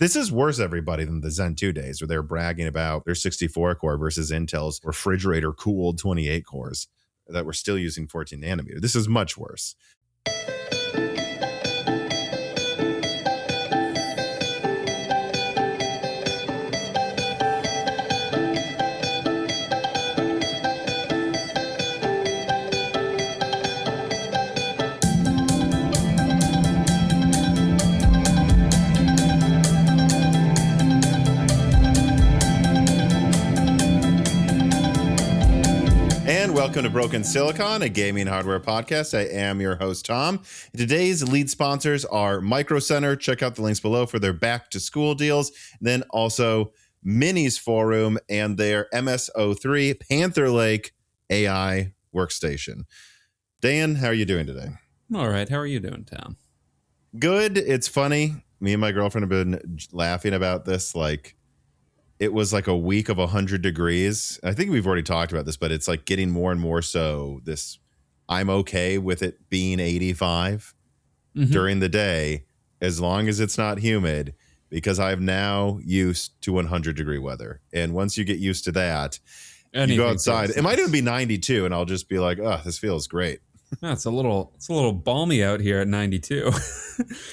This is worse, everybody, than the Zen 2 days where they're bragging about their 64 core versus Intel's refrigerator cooled 28 cores that we're still using 14 nanometer. This is much worse. Welcome to Broken Silicon, a gaming hardware podcast. I am your host, Tom. Today's lead sponsors are Micro Center. Check out the links below for their back-to-school deals. Then also Minis Forum and their MS03 Panther Lake AI workstation. Dan, how are you doing today? All right. How are you doing, Tom? Good. It's funny. Me and my girlfriend have been laughing about this, it was like a week of 100 degrees. I think we've already talked about this, but it's like getting more and more so this, I'm okay with it being 85 during the day, as long as it's not humid, because I've now used to 100 degree weather. And once you get used to that, you go outside. It might even be 92 and I'll just be like, oh, this feels great. Yeah, it's a little balmy out here at 92.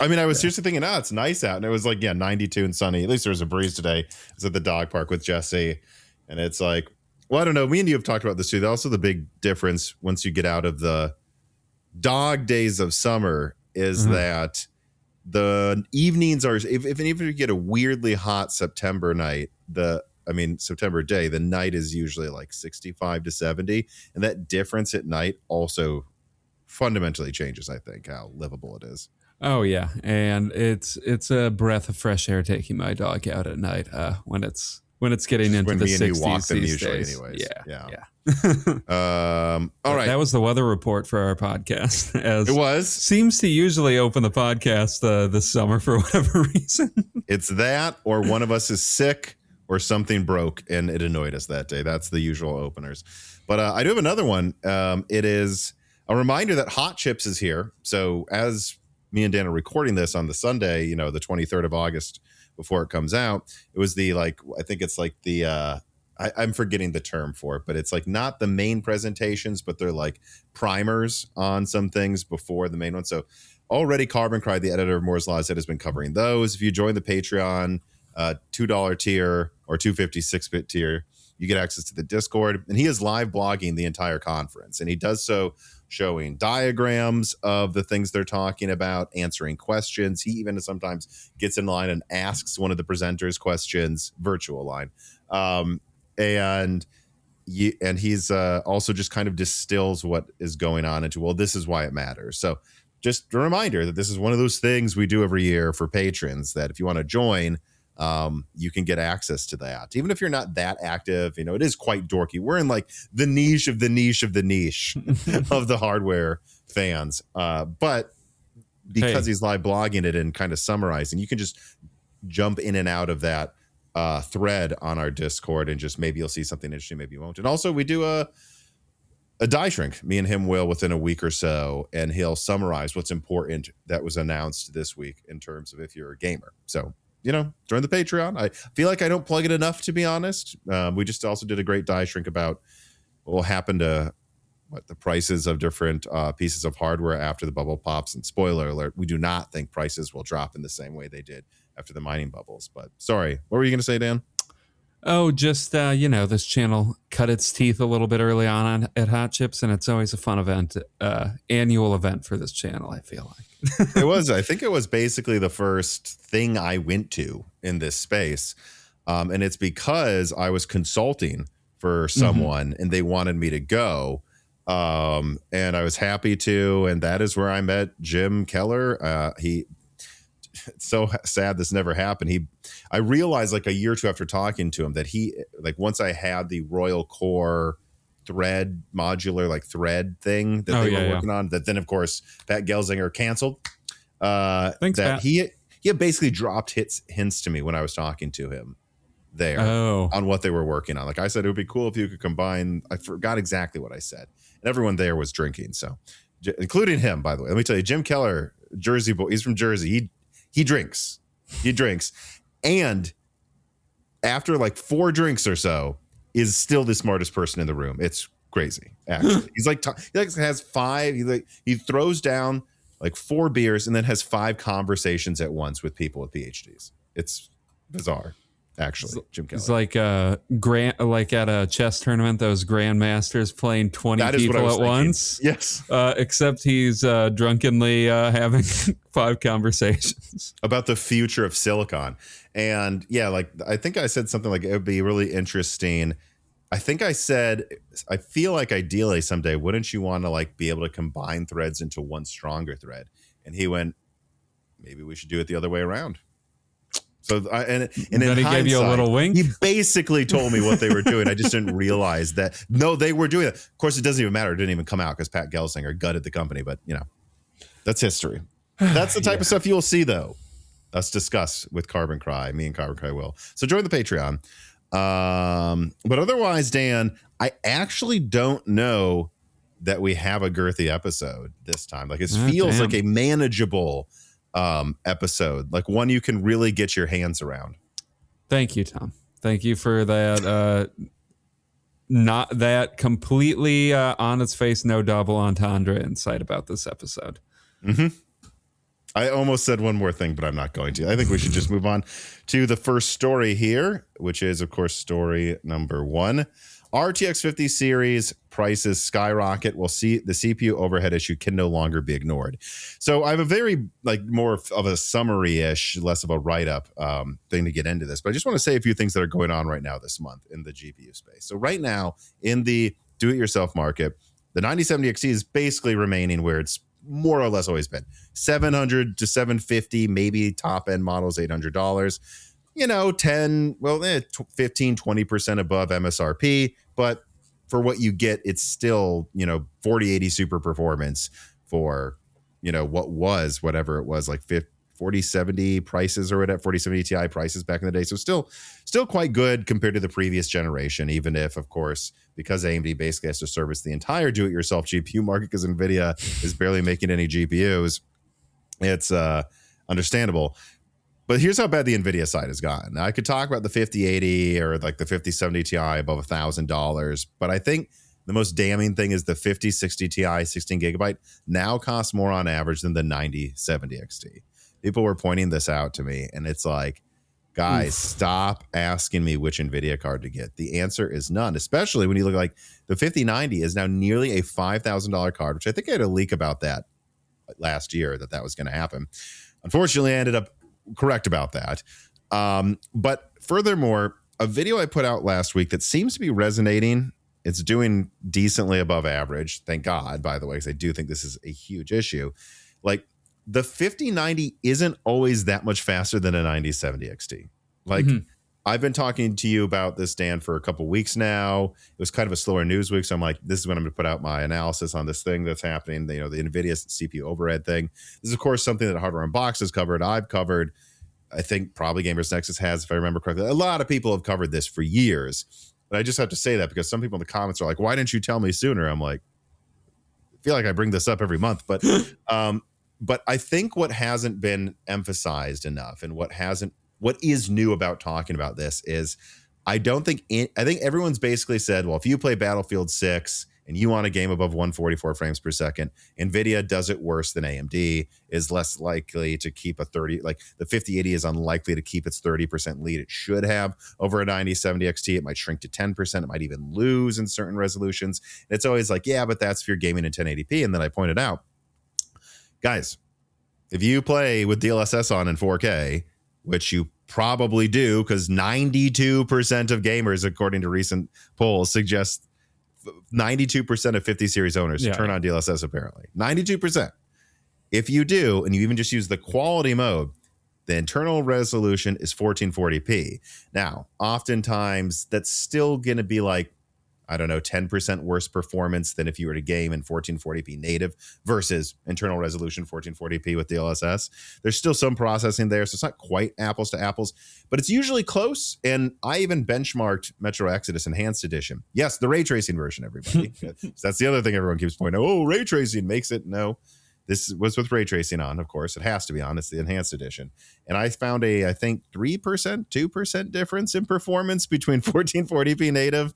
I mean, I was seriously thinking, it's nice out. And it was like, 92 and sunny. At least there was a breeze today. I was at the dog park with Jesse. And it's like, well, I don't know. Me and you have talked about this too. Also, the big difference once you get out of the dog days of summer is that the evenings are, even if you get a weirdly hot September night, September day, the night is usually like 65 to 70. And that difference at night also fundamentally changes, I think, how livable it is. Oh yeah, and it's a breath of fresh air taking my dog out at night when it's getting into the 60s. When you walk them usually, days. Anyways. Yeah. All right. That was the weather report for our podcast. It was. Seems to usually open the podcast this summer for whatever reason. It's that, or one of us is sick, or something broke, and it annoyed us that day. That's the usual openers. But I do have another one. It is a reminder that Hot Chips is here. So as me and Dan are recording this on the Sunday, the 23rd of August, before it comes out, it was I'm forgetting the term for it, but it's like not the main presentations, but they're like primers on some things before the main one. So already Carbon Cry, the editor of Moore's Law, has been covering those. If you join the Patreon $2 tier or $256-bit tier, you get access to the Discord, and he is live blogging the entire conference, and he does so showing diagrams of the things they're talking about, answering questions. He even sometimes gets in line and asks one of the presenters questions, virtual line. And he's also just kind of distills what is going on into, well, this is why it matters. So just a reminder that this is one of those things we do every year for patrons, that if you want to join, you can get access to that. Even if you're not that active, it is quite dorky. We're in like the niche of the niche of the niche of the hardware fans. But because he's live blogging it and kind of summarizing, you can just jump in and out of that thread on our Discord, and just maybe you'll see something interesting, maybe you won't. And also we do a die shrink. Me and him will within a week or so, and he'll summarize what's important that was announced this week in terms of if you're a gamer. So join the Patreon. I feel like I don't plug it enough, to be honest. We just also did a great die shrink about what will happen to the prices of different pieces of hardware after the bubble pops. And spoiler alert, we do not think prices will drop in the same way they did after the mining bubbles. But sorry, what were you going to say, Dan? Oh, just, this channel cut its teeth a little bit early on at Hot Chips, and it's always a fun event, annual event for this channel, I feel like. I think it was basically the first thing I went to in this space. And it's because I was consulting for someone and they wanted me to go. And I was happy to, and that is where I met Jim Keller. It's so sad this never happened. I realized like a year or two after talking to him that once I had the Royal Core thread modular thread thing that they were working on, that then of course Pat Gelsinger canceled. Thanks, that Pat. He had basically dropped hints to me when I was talking to him there on what they were working on. Like I said, it would be cool if you could combine. I forgot exactly what I said, and everyone there was drinking, so including him, by the way. Let me tell you, Jim Keller, Jersey boy, he's from Jersey. He drinks. And after like 4 drinks or so, is still the smartest person in the room. It's crazy, actually. He has 5. He throws down like 4 beers and then has 5 conversations at once with people with PhDs. It's bizarre, actually. Jim Kelly. It's like like at a chess tournament, those grandmasters playing 20 people at once. Yes. Except he's drunkenly having 5 conversations about the future of silicon. And yeah, like I think I said something like it would be really interesting. I think I said, I feel like ideally someday, wouldn't you want to like be able to combine threads into one stronger thread? And he went, maybe we should do it the other way around. So and then he gave you a little wink. He basically told me what they were doing. I just didn't realize that. No, they were doing it. Of course, it doesn't even matter. It didn't even come out because Pat Gelsinger gutted the company. But that's history. That's the type of stuff you'll see, though. Us discuss with Carbon Cry. Me and Carbon Cry will. So join the Patreon. But otherwise, Dan, I actually don't know that we have a girthy episode this time. Like it feels like a manageable episode, like one you can really get your hands around. Thank you, Tom. Thank you for that. Not that completely on its face, no double entendre insight about this episode. Mm-hmm. I almost said one more thing, but I'm not going to. I think we should just move on to the first story here, which is, of course, story number 1. RTX 50 series prices skyrocket. We'll see the CPU overhead issue can no longer be ignored. So I have a very more of a summary-ish, less of a write-up thing to get into this. But I just want to say a few things that are going on right now this month in the GPU space. So right now in the do-it-yourself market, the 9070 XT is basically remaining where it's more or less always been. $700 to $750, maybe top end models $800. 15, 20% above MSRP, but for what you get, it's still 4080 super performance for whatever it was, like 4070 prices or whatever, 4070 Ti prices back in the day. So still quite good compared to the previous generation, even if, of course, because AMD basically has to service the entire do-it-yourself GPU market because Nvidia is barely making any GPUs. It's understandable. But here's how bad the Nvidia side has gotten. Now, I could talk about the 5080 or like the 5070 Ti above $1,000, but I think the most damning thing is the 5060 Ti 16 gigabyte now costs more on average than the 9070 XT. People were pointing this out to me, and it's like, guys, stop asking me which NVIDIA card to get. The answer is none, especially when you look like the 5090 is now nearly a $5,000 card, which I think I had a leak about that last year that was going to happen. Unfortunately, I ended up correct about that. But furthermore, a video I put out last week that seems to be resonating. It's doing decently above average. Thank God, by the way, because I do think this is a huge issue. Like, the 5090 isn't always that much faster than a 9070 XT. Like, I've been talking to you about this, Dan, for a couple weeks now. It was kind of a slower news week, so I'm like, this is when I'm going to put out my analysis on this thing that's happening, the NVIDIA CPU overhead thing. This is, of course, something that Hardware Unboxed has covered. I've covered. I think probably Gamers Nexus has, if I remember correctly. A lot of people have covered this for years. But I just have to say that because some people in the comments are like, why didn't you tell me sooner? I'm like, I feel like I bring this up every month. But but I think what hasn't been emphasized enough and what is new about talking about this is I think everyone's basically said, well, if you play Battlefield 6 and you want a game above 144 frames per second, Nvidia does it worse than AMD, is less likely to keep a 30, like the 5080 is unlikely to keep its 30% lead it should have over a 9070 XT. It might shrink to 10%. It might even lose in certain resolutions. And it's always like, yeah, but that's if you're gaming in 1080p. And then I pointed out, guys, if you play with DLSS on in 4K, which you probably do because 92% of gamers, according to recent polls, suggest 92% of 50 series owners turn on DLSS, apparently. 92%. If you do, and you even just use the quality mode, the internal resolution is 1440p. Now, oftentimes, that's still going to be like, I don't know, 10% worse performance than if you were to game in 1440p native versus internal resolution 1440p with DLSS. There's still some processing there, so it's not quite apples to apples, but it's usually close. And I even benchmarked Metro Exodus Enhanced Edition. Yes, the ray tracing version, everybody. That's the other thing everyone keeps pointing out. Oh, ray tracing makes it. No, This was with ray tracing on, of course. It has to be on. It's the enhanced edition. And I found I think 3%, 2% difference in performance between 1440p native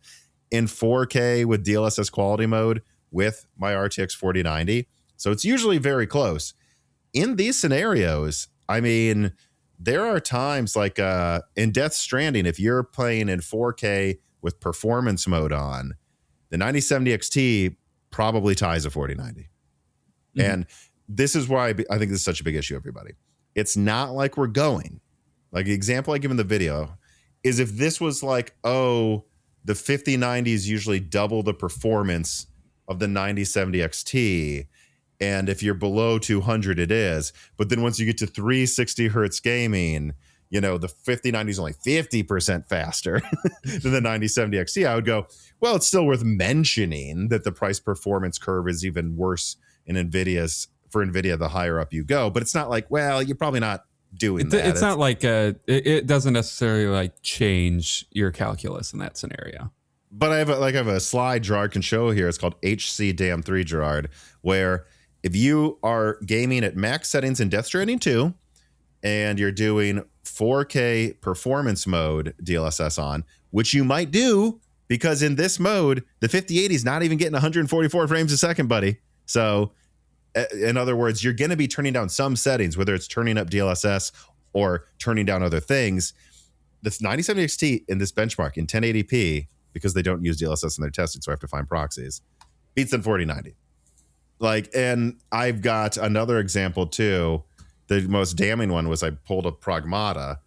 and 4K with DLSS quality mode with my RTX 4090. So it's usually very close. In these scenarios, I mean, there are times like in Death Stranding, if you're playing in 4K with performance mode on, the 9070 XT probably ties a 4090. And this is why I think this is such a big issue, everybody. It's not like we're going. Like the example I give in the video is if this was like, oh, the 5090 is usually double the performance of the 9070 XT. And if you're below 200, it is. But then once you get to 360 hertz gaming, you know, the 5090 is only 50% faster than the 9070 XT. I would go, well, it's still worth mentioning that the price performance curve is even worse in for Nvidia the higher up you go, but it's not like, well, you're probably not doing that. It's not like it doesn't necessarily like change your calculus in that scenario. But I have a slide Gerard can show here. It's called HC Dam 3 Gerard, where if you are gaming at max settings in Death Stranding 2 and you're doing 4K performance mode DLSS on, which you might do because in this mode the 5080 is not even getting 144 frames a second, buddy. So in other words, you're going to be turning down some settings, whether it's turning up DLSS or turning down other things. This 9070 XT in this benchmark in 1080p, because they don't use DLSS in their testing, so I have to find proxies, beats in 4090. Like, and I've got another example too. The most damning one was I pulled a Pragmata,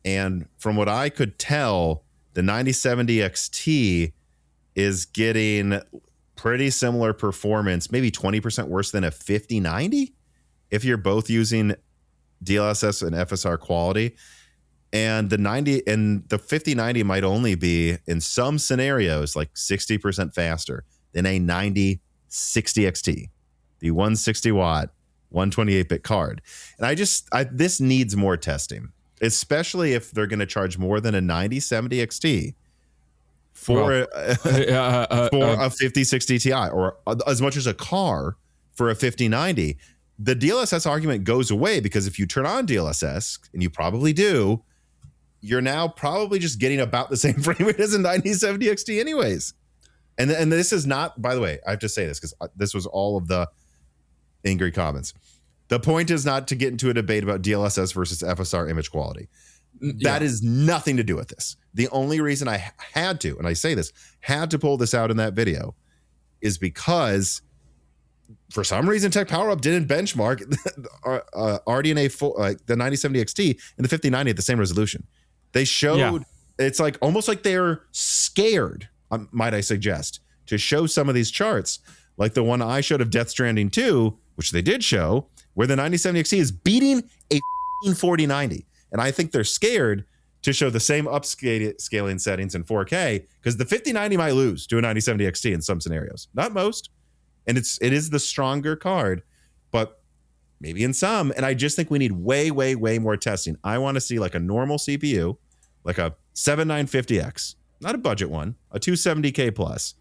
and from what I could tell, the 9070 XT is getting pretty similar performance, maybe 20% worse than a 5090 if you're both using DLSS and FSR quality. And the 5090 might only be in some scenarios like 60% faster than a 9060 XT, the 160 watt 128-bit card. And this needs more testing, especially if they're going to charge more than a 9070 XT for a 5060 Ti, or as much as a car for a 5090. The DLSS argument goes away, because if you turn on DLSS, and you probably do, you're now probably just getting about the same frame rate as a 9070 XT anyways. And this is not, by the way, I have to say this because this was all of the angry comments. The point is not to get into a debate about DLSS versus FSR image quality. That is nothing to do with this. The only reason I had to, and I say this, had to pull this out in that video is because for some reason Tech Power Up didn't benchmark RDNA the 9070 XT and the 5090 at the same resolution. They showed it's like almost like they're scared, might I suggest, to show some of these charts, like the one I showed of Death Stranding 2, which they did show, where the 9070 XT is beating a 4090. And I think they're scared to show the same upscaling settings in 4K, because the 5090 might lose to a 9070 XT in some scenarios. Not most. And it is the stronger card, but maybe in some. And I just think we need way, way, way more testing. I want to see like a normal CPU, like a 7950X, not a budget one, a 270K plus,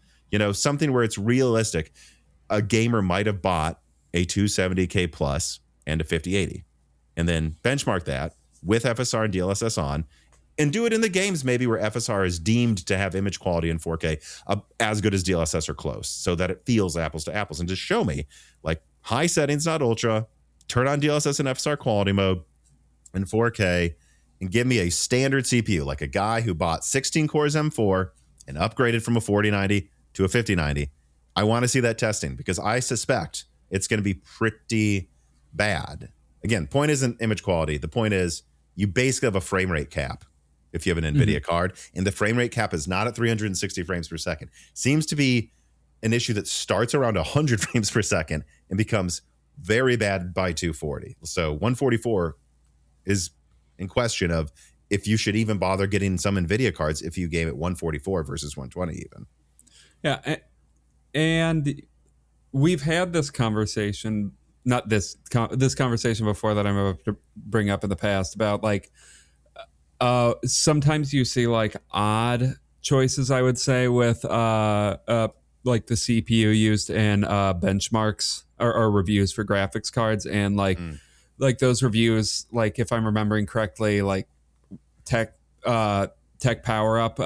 something where it's realistic. A gamer might have bought a 270K plus and a 5080, and then benchmark that with FSR and DLSS on, and do it in the games maybe where FSR is deemed to have image quality in 4K as good as DLSS or close, so that it feels apples to apples. And just show me like high settings, not ultra, turn on DLSS and FSR quality mode in 4K, and give me a standard CPU, like a guy who bought 16 cores M4 and upgraded from a 4090 to a 5090. I want to see that testing, because I suspect it's going to be pretty bad. Again, point isn't image quality. The point is you basically have a frame rate cap if you have an NVIDIA card, and the frame rate cap is not at 360 frames per second. Seems to be an issue that starts around 100 frames per second and becomes very bad by 240. So 144 is in question of if you should even bother getting some NVIDIA cards if you game at 144 versus 120 even. Yeah, and we've had this conversation, not this conversation before that I'm about to bring up in the past, about like sometimes you see like odd choices, I would say, with like the CPU used in benchmarks or reviews for graphics cards, and like those reviews, like if I'm remembering correctly, like Tech Power Up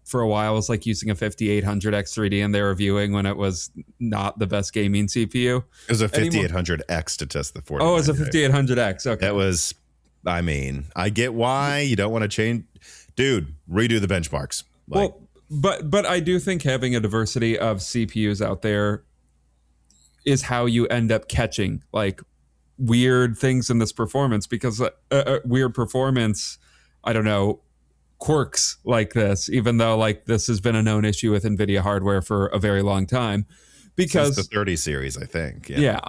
for a while was like using a 5800 X3D, and they were reviewing when it was not the best gaming CPU. It was a 5800X to test the 40. Oh, it was a 5800X. Okay, that was. I mean, I get why you don't want to change, dude. Redo the benchmarks. Like, well, but I do think having a diversity of CPUs out there is how you end up catching like weird things in this performance, because weird performance, I don't know, quirks like this, even though like this has been a known issue with Nvidia hardware for a very long time, because since the 30 series, I think. Yeah,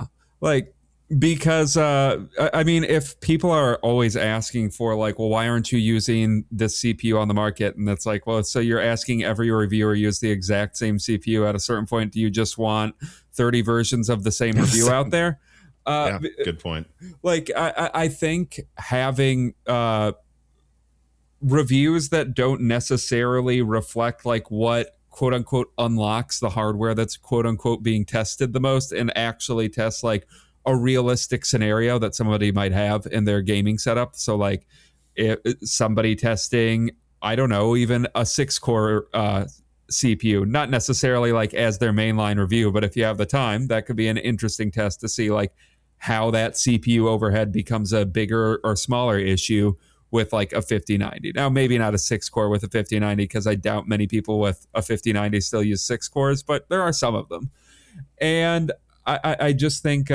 like because I mean, if people are always asking for like, well, why aren't you using this CPU on the market? And it's like, well, so you're asking every reviewer use the exact same CPU. At a certain point, do you just want 30 versions of the same review out there? Yeah, good point. Like I think having reviews that don't necessarily reflect like what quote unquote unlocks the hardware that's quote unquote being tested the most, and actually test like a realistic scenario that somebody might have in their gaming setup. So like if somebody testing, I don't know, even a 6-core CPU, not necessarily like as their mainline review, but if you have the time, that could be an interesting test to see like how that CPU overhead becomes a bigger or smaller issue with like a 5090. Now, maybe not a 6-core with a 5090, because I doubt many people with a 5090 still use 6 cores, but there are some of them. And I just think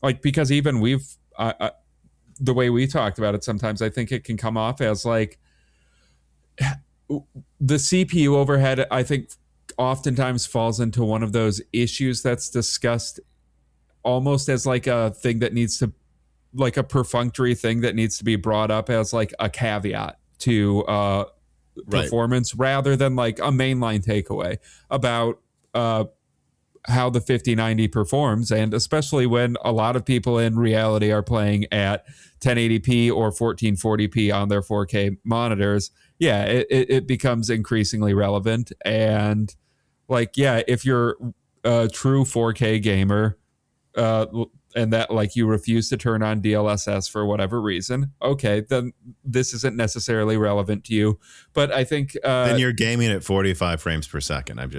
like, because even the way we talked about it, sometimes I think it can come off as like the CPU overhead, I think oftentimes falls into one of those issues that's discussed almost as like a thing that needs to, like a perfunctory thing that needs to be brought up as like a caveat to performance, rather than like a mainline takeaway about how the 5090 performs. And especially when a lot of people in reality are playing at 1080p or 1440p on their 4K monitors, yeah, it becomes increasingly relevant. And like, yeah, if you're a true 4K gamer, and that like you refuse to turn on DLSS for whatever reason, okay, then this isn't necessarily relevant to you. But I think then you're gaming at 45 frames per second. I'm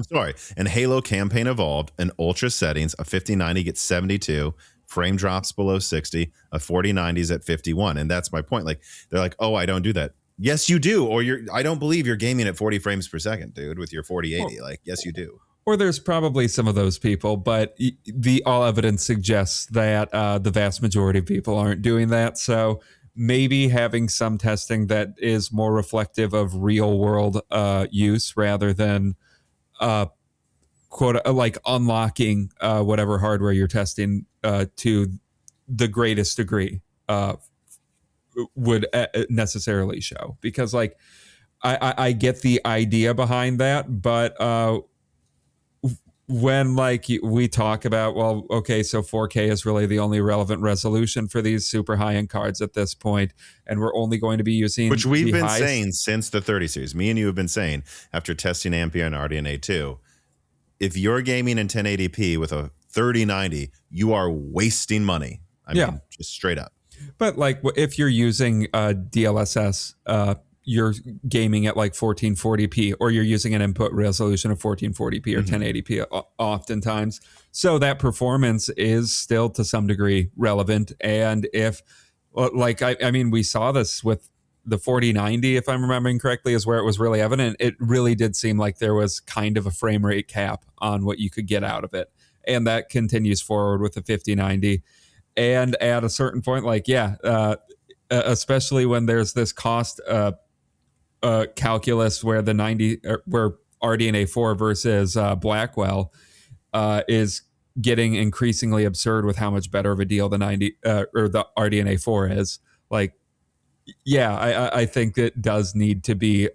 sorry. And Halo Campaign Evolved in ultra settings, a 5090 gets 72, frame drops below 60, a 4090 is at 51. And that's my point. Like, they're like, oh, I don't do that. Yes, you do. Or I don't believe you're gaming at 40 frames per second, dude, with your 4080. Like, yes, you do. Or there's probably some of those people, but the all evidence suggests that the vast majority of people aren't doing that. So maybe having some testing that is more reflective of real world use, rather than quote like unlocking whatever hardware you're testing to the greatest degree would necessarily show. Because like I get the idea behind that, but when like we talk about, well, okay, so 4K is really the only relevant resolution for these super high-end cards at this point, and we're only going to be using, which we've been saying since the 30 series. Me and you have been saying, after testing Ampere and RDNA 2, if you're gaming in 1080p with a 3090, you are wasting money. I mean, just straight up. But like, if you're using DLSS, you're gaming at like 1440p, or you're using an input resolution of 1440p or 1080p oftentimes. So that performance is still to some degree relevant. And if like, I mean, we saw this with the 4090, if I'm remembering correctly, is where it was really evident. It really did seem like there was kind of a frame rate cap on what you could get out of it. And that continues forward with the 5090. And at a certain point, like, especially when there's this cost calculus where where RDNA 4 versus Blackwell is getting increasingly absurd with how much better of a deal the the RDNA 4 is. Like, I think it does need to be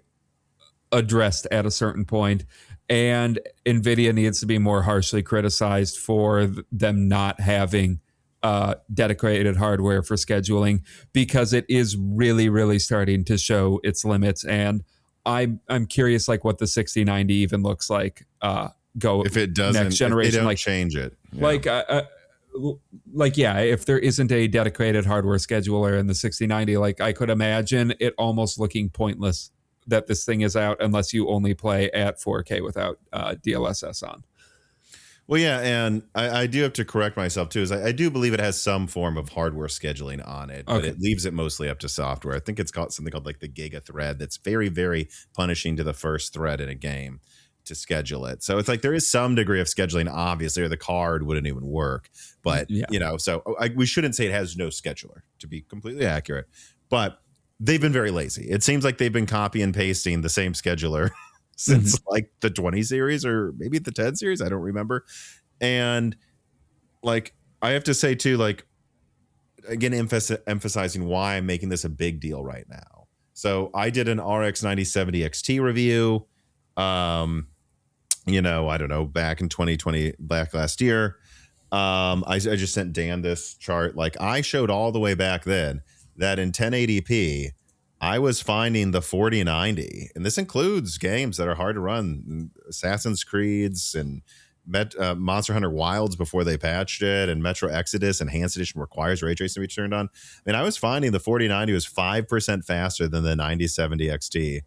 addressed at a certain point, and Nvidia needs to be more harshly criticized for them not having dedicated hardware for scheduling, because it is really, really starting to show its limits. And I'm curious, like, what the 6090 even looks like. If it doesn't, next generation, if they don't like change it. Yeah. Like yeah, if there isn't a dedicated hardware scheduler in the 6090, like I could imagine it almost looking pointless that this thing is out unless you only play at 4K without DLSS on. Well, yeah, and I do have to correct myself too. Is I do believe it has some form of hardware scheduling on it, but it leaves it mostly up to software. I think it's got something called like the Giga thread that's very, very punishing to the first thread in a game to schedule it. So it's like there is some degree of scheduling, obviously, or the card wouldn't even work. But so we shouldn't say it has no scheduler, to be completely accurate. But they've been very lazy. It seems like they've been copy and pasting the same scheduler since like the 20 series or maybe the 10 series. I don't remember. And like, I have to say too, like, again, emphasizing why I'm making this a big deal right now. So I did an RX 9070 XT review, I don't know, back in 2020, back last year. I just sent Dan this chart. Like, I showed all the way back then that in 1080p, I was finding the 4090, and this includes games that are hard to run, Assassin's Creeds and Monster Hunter Wilds before they patched it, and Metro Exodus Enhanced Edition requires ray tracing to be turned on. I mean, I was finding the 4090 was 5% faster than the 9070 XT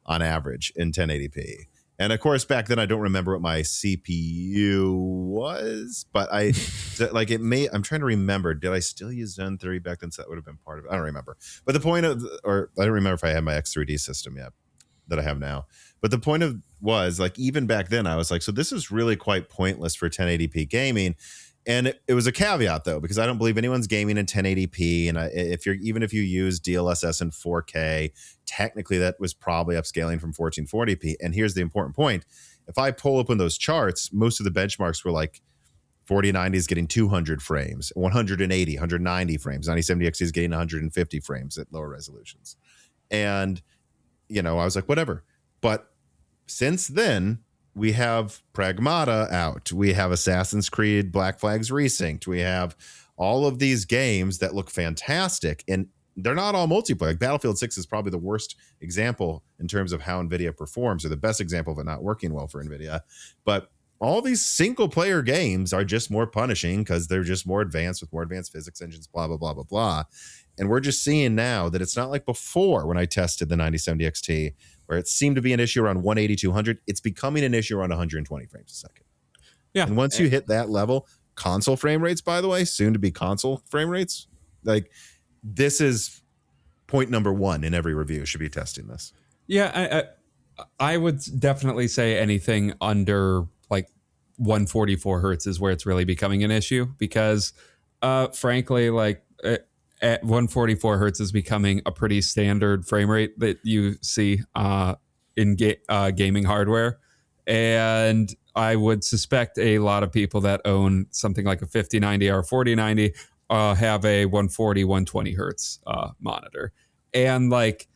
on average in 1080p. And of course, back then I don't remember what my CPU was, but I'm trying to remember. Did I still use Zen 3 back then? So that would have been part of it. I don't remember. But the point of, or I don't remember if I had my X3D system yet that I have now. But the point of was, like, even back then I was like, so this is really quite pointless for 1080p gaming. And it was a caveat though, because I don't believe anyone's gaming in 1080p. And if you use DLSS in 4K, technically that was probably upscaling from 1440p. And here's the important point. If I pull open those charts, most of the benchmarks were like 4090 is getting 200 frames, 180, 190 frames. 9070 XT is getting 150 frames at lower resolutions. And, I was like, whatever. But since then, we have Pragmata out. We have Assassin's Creed Black Flags Resynced. We have all of these games that look fantastic, and they're not all multiplayer. Like Battlefield 6 is probably the worst example in terms of how NVIDIA performs, or the best example of it not working well for NVIDIA. But all these single-player games are just more punishing because they're just more advanced with more advanced physics engines, blah, blah, blah, blah, blah. And we're just seeing now that it's not like before when I tested the 9070 XT, where it seemed to be an issue around 180, 200. It's becoming an issue around 120 frames a second. Yeah. And once you hit that level, console frame rates, by the way, soon to be console frame rates, like, this is point number one in every review. Should be testing this. Yeah, I would definitely say anything under like 144 hertz is where it's really becoming an issue, because frankly, like at 144 hertz is becoming a pretty standard frame rate that you see in gaming hardware. And I would suspect a lot of people that own something like a 5090 or 4090 have a 140, 120 hertz monitor. And like,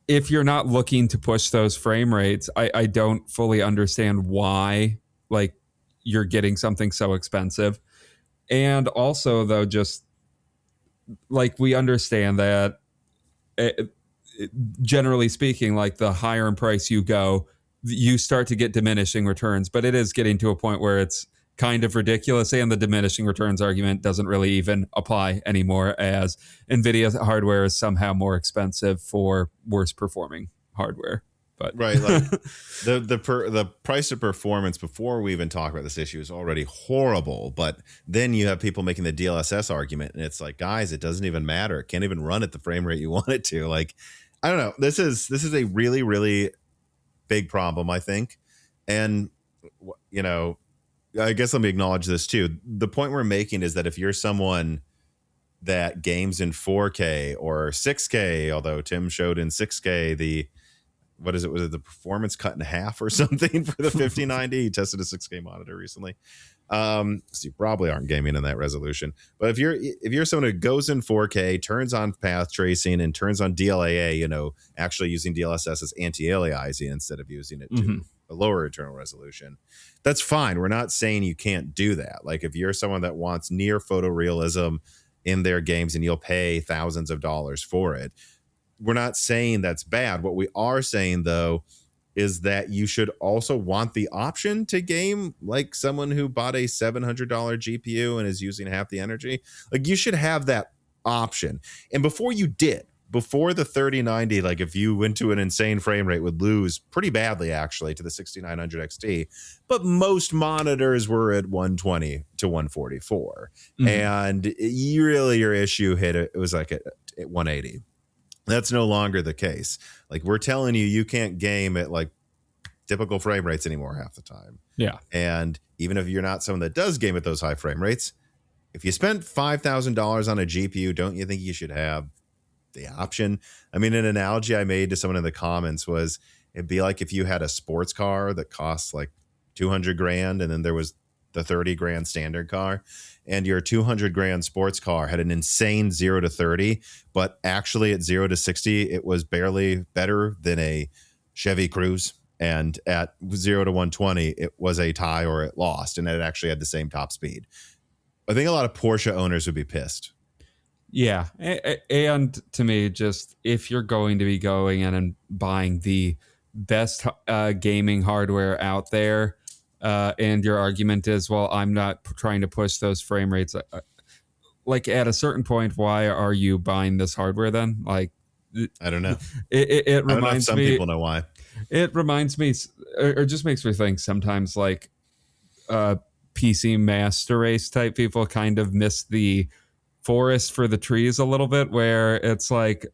if you're not looking to push those frame rates, I don't fully understand why like you're getting something so expensive. And also though, just like, we understand that generally speaking, like the higher in price you go, you start to get diminishing returns, but it is getting to a point where it's kind of ridiculous, and the diminishing returns argument doesn't really even apply anymore, as NVIDIA's hardware is somehow more expensive for worse performing hardware. But right, like the price of performance before we even talk about this issue is already horrible. But then you have people making the DLSS argument, and it's like, guys, it doesn't even matter. It can't even run at the frame rate you want it to. Like, I don't know. This is a really, really big problem, I think. And I guess let me acknowledge this too. The point we're making is that if you're someone that games in 4K or 6K, although Tim showed in 6K was it the performance cut in half or something for the 5090? He tested a 6K monitor recently. So you probably aren't gaming in that resolution. But if you're someone who goes in 4K, turns on path tracing, and turns on DLAA, actually using DLSS as anti-aliasing instead of using it to a lower internal resolution, that's fine. We're not saying you can't do that. Like, if you're someone that wants near photorealism in their games and you'll pay thousands of dollars for it, we're not saying that's bad. What we are saying, though, is that you should also want the option to game like someone who bought a $700 GPU and is using half the energy. Like, you should have that option. And before the 3090, like if you went to an insane frame rate, would lose pretty badly actually to the 6900 XT, but most monitors were at 120 to 144. And your issue it was like at 180. That's no longer the case. Like, we're telling you can't game at like typical frame rates anymore half the time. Yeah. And even if you're not someone that does game at those high frame rates, if you spent $5,000 on a GPU, don't you think you should have the option? I mean, an analogy I made to someone in the comments was, it'd be like if you had a sports car that costs like 200 grand, and then there was the 30 grand standard car, and your 200 grand sports car had an insane 0 to 30, but actually at 0 to 60, it was barely better than a Chevy Cruze. And at 0 to 120, it was a tie or it lost, and it actually had the same top speed. I think a lot of Porsche owners would be pissed. Yeah. And to me, just if you're going to be going in and buying the best gaming hardware out there, and your argument is, well, I'm not trying to push those frame rates. Like, at a certain point, why are you buying this hardware then? Like, I don't know. It reminds some me. People know why. It reminds me, or just makes me think sometimes, like, PC master race type people kind of miss the forest for the trees a little bit, where it's like,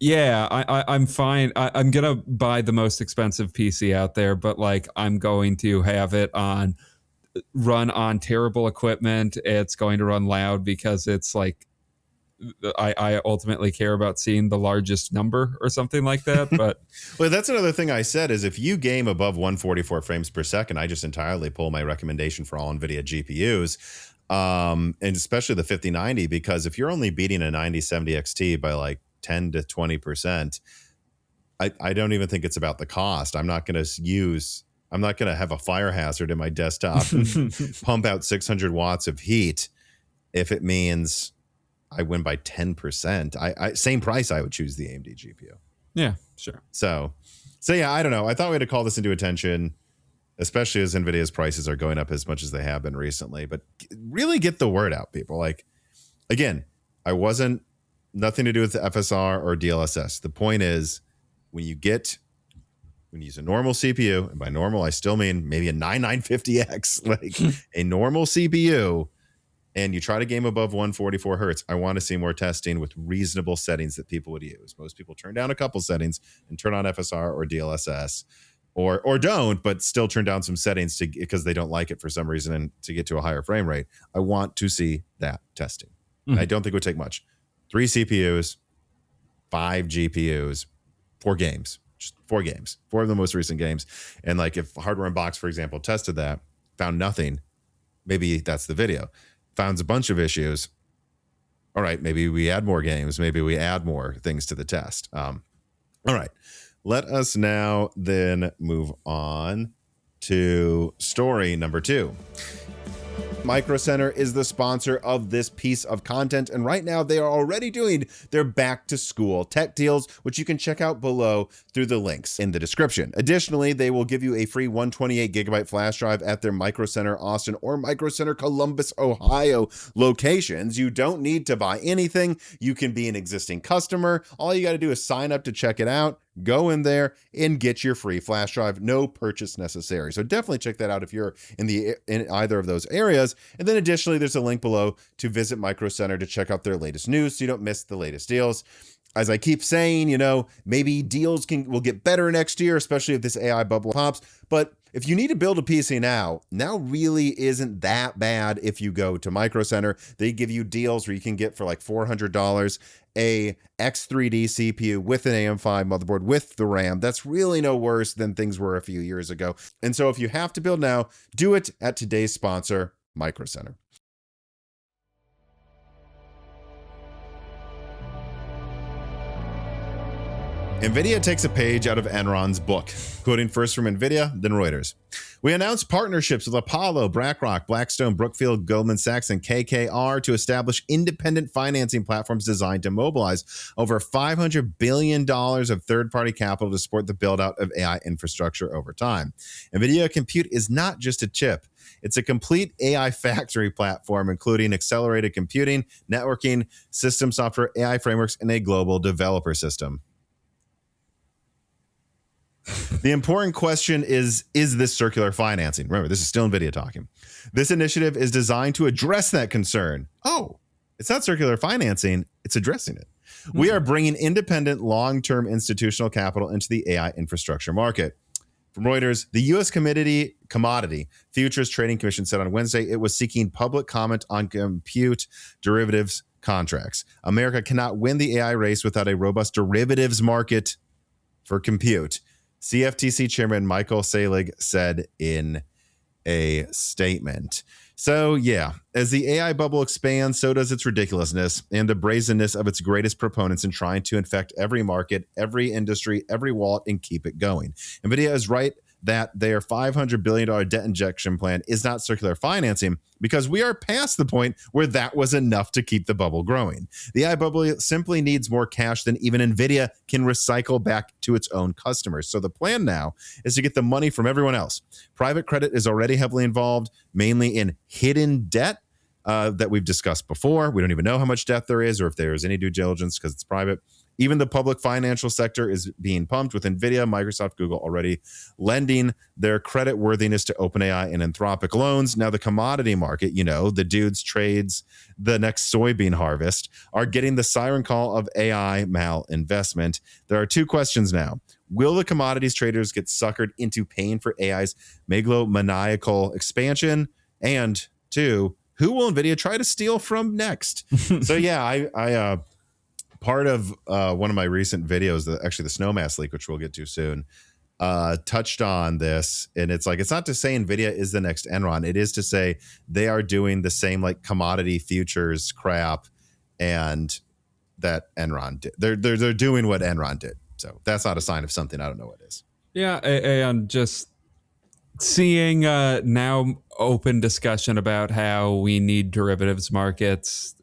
yeah, I'm fine. I'm going to buy the most expensive PC out there, but like, I'm going to have it run on terrible equipment. It's going to run loud because it's like, I ultimately care about seeing the largest number or something like that. But well, that's another thing I said is, if you game above 144 frames per second, I just entirely pull my recommendation for all NVIDIA GPUs. And especially the 5090, because if you're only beating a 9070 XT by like 10 to 20%, I don't even think it's about the cost. I'm not going to have a fire hazard in my desktop and pump out 600 watts of heat if it means I win by 10%. I same price, I would choose the AMD GPU. Yeah, sure. So yeah, I don't know. I thought we had to call this into attention, especially as NVIDIA's prices are going up as much as they have been recently. But really get the word out, people. Like, again, nothing to do with the FSR or DLSS. The point is, when you use a normal CPU, and by normal, I still mean maybe a 9950X, like a normal CPU, and you try to game above 144 hertz, I want to see more testing with reasonable settings that people would use. Most people turn down a couple settings and turn on FSR or DLSS, or don't, but still turn down some settings because they don't like it for some reason and to get to a higher frame rate. I want to see that testing. And I don't think it would take much. 3 CPUs, 5 GPUs, 4 games. Just 4 games. 4 of the most recent games. And like, if Hardware Unboxed, for example, tested that, found nothing, maybe that's the video. Found a bunch of issues. All right, maybe we add more games. Maybe we add more things to the test. All right. Let us now then move on to story number 2. Micro Center is the sponsor of this piece of content, and right now they are already doing their back to school tech deals, which you can check out below through the links in the description. Additionally, they will give you a free 128 gigabyte flash drive at their Micro Center Austin or Micro Center Columbus, Ohio locations. You don't need to buy anything. You can be an existing customer. All you got to do is sign up to check it out. Go in there and get your free flash drive. No purchase necessary. So definitely check that out if you're in either of those areas. And then additionally, there's a link below to visit Micro Center to check out their latest news so you don't miss the latest deals. As I keep saying, maybe deals will get better next year, especially if this AI bubble pops. But if you need to build a PC now really isn't that bad if you go to Micro Center. They give you deals where you can get for like $400 a X3D CPU with an AM5 motherboard with the RAM. That's really no worse than things were a few years ago. And so if you have to build now, do it at today's sponsor, Micro Center. Nvidia takes a page out of Enron's book, quoting first from Nvidia, then Reuters. We announced partnerships with Apollo, BlackRock, Blackstone, Brookfield, Goldman Sachs, and KKR to establish independent financing platforms designed to mobilize over $500 billion of third-party capital to support the build-out of AI infrastructure over time. Nvidia Compute is not just a chip. It's a complete AI factory platform, including accelerated computing, networking, system software, AI frameworks, and a global developer system. The important question is this circular financing? Remember, this is still NVIDIA talking. This initiative is designed to address that concern. Oh, it's not circular financing. It's addressing it. Mm-hmm. We are bringing independent long-term institutional capital into the AI infrastructure market. From Reuters, the U.S. Commodity Futures Trading Commission said on Wednesday it was seeking public comment on compute derivatives contracts. America cannot win the AI race without a robust derivatives market for compute, CFTC Chairman Michael Saylor said in a statement. So, yeah, as the AI bubble expands, so does its ridiculousness and the brazenness of its greatest proponents in trying to infect every market, every industry, every wallet, and keep it going. NVIDIA is right that their $500 billion debt injection plan is not circular financing because we are past the point where that was enough to keep the bubble growing. The AI bubble simply needs more cash than even NVIDIA can recycle back to its own customers. So the plan now is to get the money from everyone else. Private credit is already heavily involved, mainly in hidden debt that we've discussed before. We don't even know how much debt there is or if there is any due diligence because it's private. Even the public financial sector is being pumped with NVIDIA, Microsoft, Google already lending their credit worthiness to OpenAI and Anthropic loans. Now the commodity market, the dudes trades the next soybean harvest, are getting the siren call of AI malinvestment. There are two questions now. Will the commodities traders get suckered into paying for AI's megalomaniacal expansion? And two, who will NVIDIA try to steal from next? So yeah, I part of one of my recent videos, actually the Snowmass leak, which we'll get to soon, touched on this. And it's not to say NVIDIA is the next Enron. It is to say they are doing the same commodity futures crap and that Enron did. They're doing what Enron did. So that's not a sign of something. I don't know what it is. Yeah, and just seeing now open discussion about how we need derivatives markets,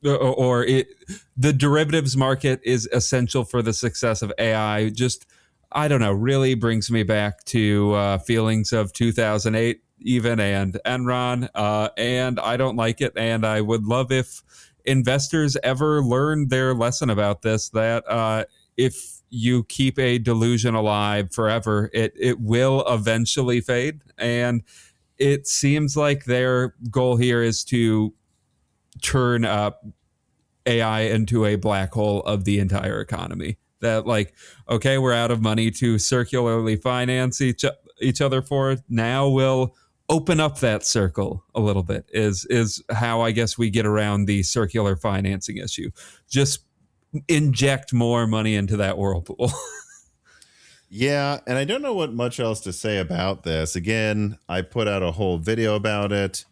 the derivatives market is essential for the success of AI. Just, I don't know, really brings me back to feelings of 2008 even and Enron, and I don't like it. And I would love if investors ever learned their lesson about this, that if you keep a delusion alive forever, it will eventually fade. And it seems like their goal here is to turn AI into a black hole of the entire economy. That okay, we're out of money to circularly finance each other for it. Now we'll open up that circle a little bit is how I guess we get around the circular financing issue. Just inject more money into that whirlpool. Yeah, and I don't know what much else to say about this. Again, I put out a whole video about it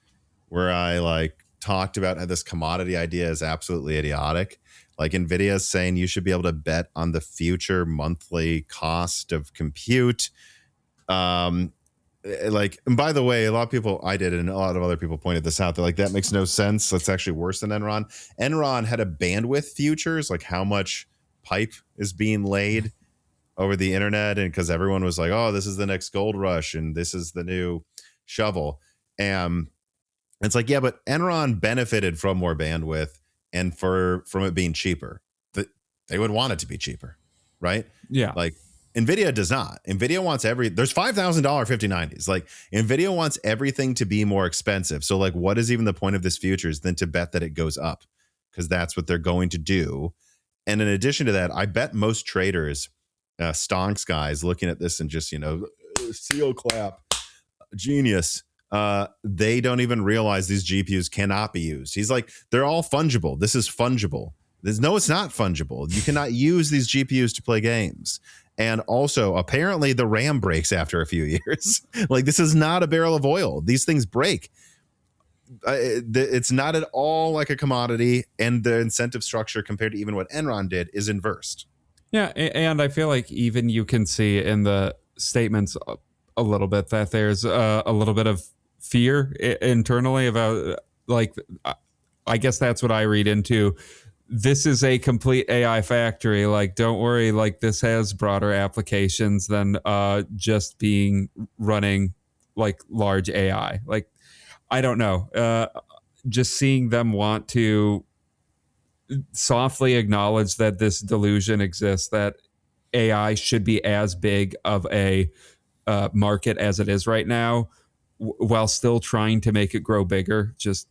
where I talked about how this commodity idea is absolutely idiotic. NVIDIA is saying you should be able to bet on the future monthly cost of compute. And by the way, a lot of people, I did, and a lot of other people pointed this out. They're that makes no sense. That's actually worse than Enron. Enron had a bandwidth futures, how much pipe is being laid over the internet. And because everyone was oh, this is the next gold rush and this is the new shovel. And it's yeah, but Enron benefited from more bandwidth and from it being cheaper. They would want it to be cheaper, right? Yeah. NVIDIA does not. NVIDIA wants there's $5,000 5090s. NVIDIA wants everything to be more expensive. So what is even the point of this futures than to bet that it goes up? Because that's what they're going to do. And in addition to that, I bet most traders, stonks guys looking at this and just, seal clap, genius. They don't even realize these GPUs cannot be used. He's they're all fungible. This is fungible. No, it's not fungible. You cannot use these GPUs to play games. And also, apparently, the RAM breaks after a few years. This is not a barrel of oil. These things break. It's not at all like a commodity. And the incentive structure compared to even what Enron did is inversed. Yeah, and I feel like even you can see in the statements a little bit that there's a little bit of fear internally about like I guess that's what I read into. This is a complete AI factory. Like, don't worry. Like, this has broader applications than just being running like large AI. Like, I don't know. Just seeing them want to softly acknowledge that this delusion exists, that AI should be as big of a market as it is right now, while still trying to make it grow bigger. Just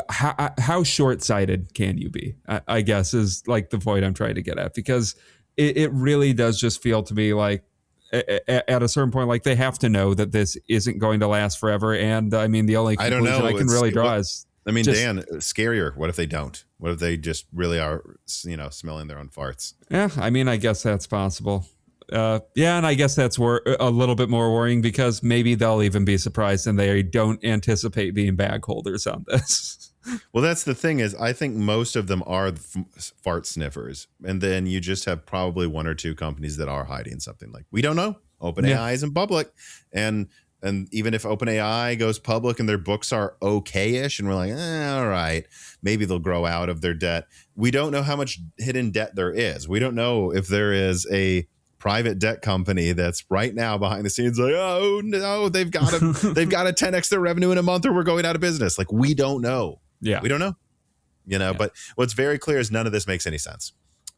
how short-sighted can you be? I guess is like the point I'm trying to get at, because it really does just feel to me like at a certain point, like they have to know that this isn't going to last forever. And I mean, the only conclusion I can really draw is, I mean, Dan, scarier. What if they don't? What if they just really are, smelling their own farts? Yeah, I mean, I guess that's possible. Yeah, and I guess that's a little bit more worrying, because maybe they'll even be surprised and they don't anticipate being bag holders on this. Well, that's the thing is, I think most of them are fart sniffers. And then you just have probably one or two companies that are hiding something. Like, we don't know. OpenAI isn't public. And even if OpenAI goes public and their books are okay-ish, and we're like, all right, maybe they'll grow out of their debt. We don't know how much hidden debt there is. We don't know if there is a private debt company that's right now behind the scenes like, oh no, they've got to 10x their revenue in a month or we're going out of business. Like, we don't know. Yeah, we don't know. But what's very clear is none of this makes any sense.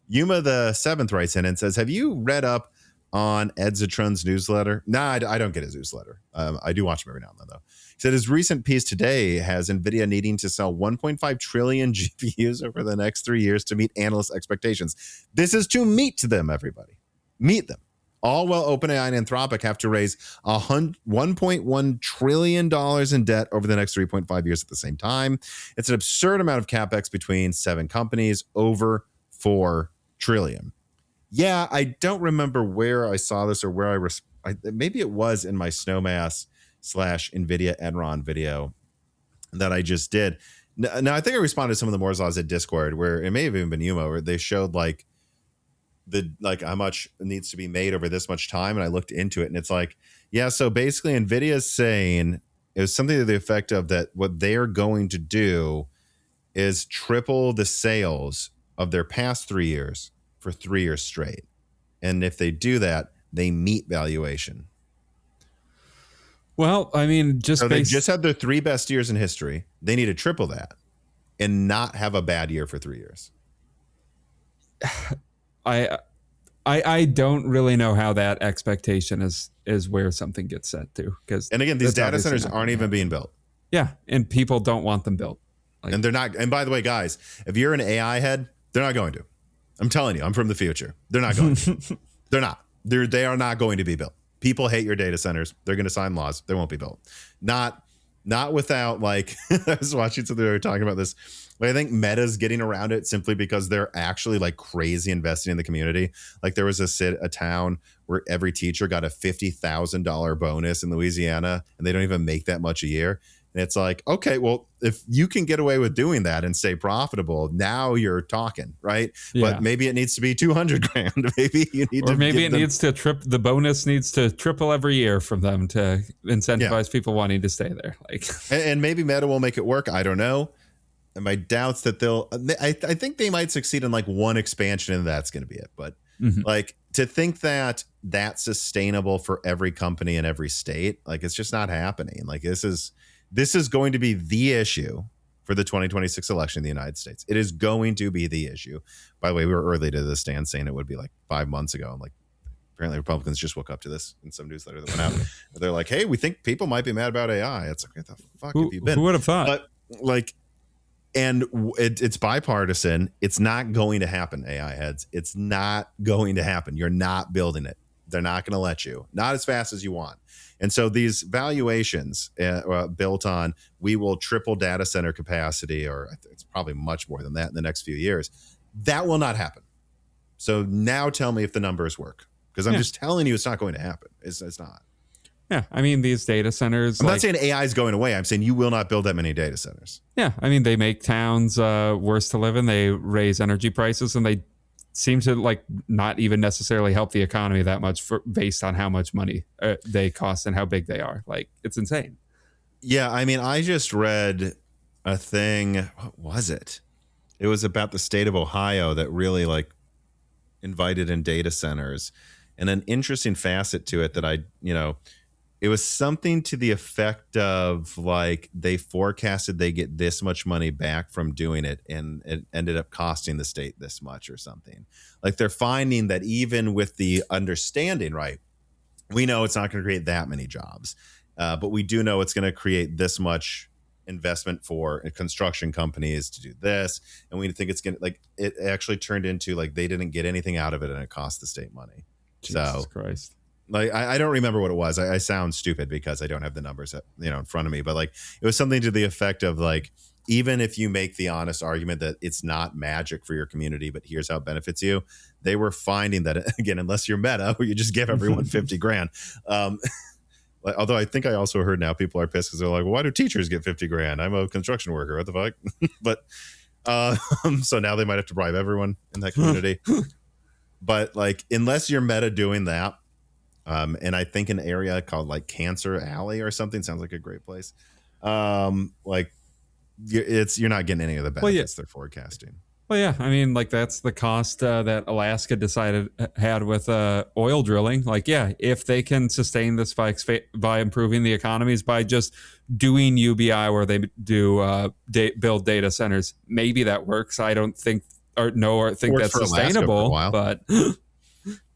Yuma the Seventh writes in and says, have you read up on Ed Zitron's newsletter? Nah, I don't get his newsletter. I do watch him every now and then, though. He said his recent piece today has Nvidia needing to sell 1.5 trillion GPUs over the next 3 years to meet analyst expectations. This is to meet them, everybody. Meet them. All while OpenAI and Anthropic have to raise $1.1 trillion in debt over the next 3.5 years at the same time. It's an absurd amount of capex between 7 companies, over $4 trillion. Yeah, I don't remember where I saw this or where maybe it was in my Snowmass / Nvidia Enron video that I just did. Now, I think I responded to some of the Moore's Laws at Discord, where it may have even been Yuma, where they showed like how much needs to be made over this much time. And I looked into it and it's like, yeah, so basically Nvidia is saying it was something to the effect of that what they're going to do is triple the sales of their past 3 years for 3 years straight. And if they do that, they meet valuation. Well, I mean, they just had their 3 best years in history. They need to triple that and not have a bad year for 3 years. I don't really know how that expectation is where something gets set to, because and again, these data centers aren't even being built. Yeah, and people don't want them built. And they're not. And by the way, guys, if you're an AI head, they're not going to. I'm telling you, I'm from the future. They're not going to. They're not. They are not going to be built. People hate your data centers. They're going to sign laws. They won't be built. Not without, like, I was watching something, they were talking about this. Like, I think Meta's getting around it simply because they're actually like crazy investing in the community. Like, there was a town where every teacher got a $50,000 bonus in Louisiana, and they don't even make that much a year. And it's like, okay, well, if you can get away with doing that and stay profitable, now you're talking, right? Yeah. But maybe it needs to be 200 grand. Maybe you need or maybe it needs to the bonus needs to triple every year from them to incentivize people wanting to stay there. Like, and maybe Meta will make it work. I don't know. And my doubts that I think they might succeed in like one expansion, and that's going to be it. But like, to think that that's sustainable for every company in every state, like, it's just not happening. Like, this is going to be the issue for the 2026 election in the United States. It is going to be the issue. By the way, we were early to this, Dan, saying it would be like 5 months ago. I'm like, apparently Republicans just woke up to this in some newsletter that went out. They're like, hey, we think people might be mad about AI. It's like, what the fuck have you been? Who would have thought? But like, and it's bipartisan. It's not going to happen, AI heads. It's not going to happen. You're not building it. They're not going to let you. Not as fast as you want. And so these valuations built on, we will triple data center capacity, or it's probably much more than that in the next few years, that will not happen. So now tell me if the numbers work, because I'm just telling you it's not going to happen. It's not. Yeah, I mean, these data centers... I'm not saying AI is going away. I'm saying you will not build that many data centers. Yeah, I mean, they make towns worse to live in. They raise energy prices, and they seem to like not even necessarily help the economy that much based on how much money they cost and how big they are. Like, it's insane. Yeah, I mean, I just read a thing. What was it? It was about the state of Ohio that really like invited in data centers, and an interesting facet to it that it was something to the effect of like they forecasted they get this much money back from doing it, and it ended up costing the state this much or something. Like they're finding that even with the understanding, right, we know it's not going to create that many jobs, but we do know it's going to create this much investment for construction companies to do this, and we think it's going to like it actually turned into like they didn't get anything out of it and it cost the state money. Jesus Christ. Like I don't remember what it was. I sound stupid because I don't have the numbers in front of me, but like it was something to the effect of like, even if you make the honest argument that it's not magic for your community, but here's how it benefits you, they were finding that, again, unless you're Meta, where you just give everyone 50 grand. Although I think I also heard now people are pissed because they're like, well, why do teachers get 50 grand? I'm a construction worker. What the fuck? But so now they might have to bribe everyone in that community. But like, unless you're Meta doing that, and I think an area called like Cancer Alley or something sounds like a great place. Like you're not getting any of the benefits they're forecasting. Well, yeah, I mean, like that's the cost that Alaska had with oil drilling. Like, yeah, if they can sustain this by improving the economies by just doing UBI where they do build data centers, maybe that works. I don't think think that's sustainable, but.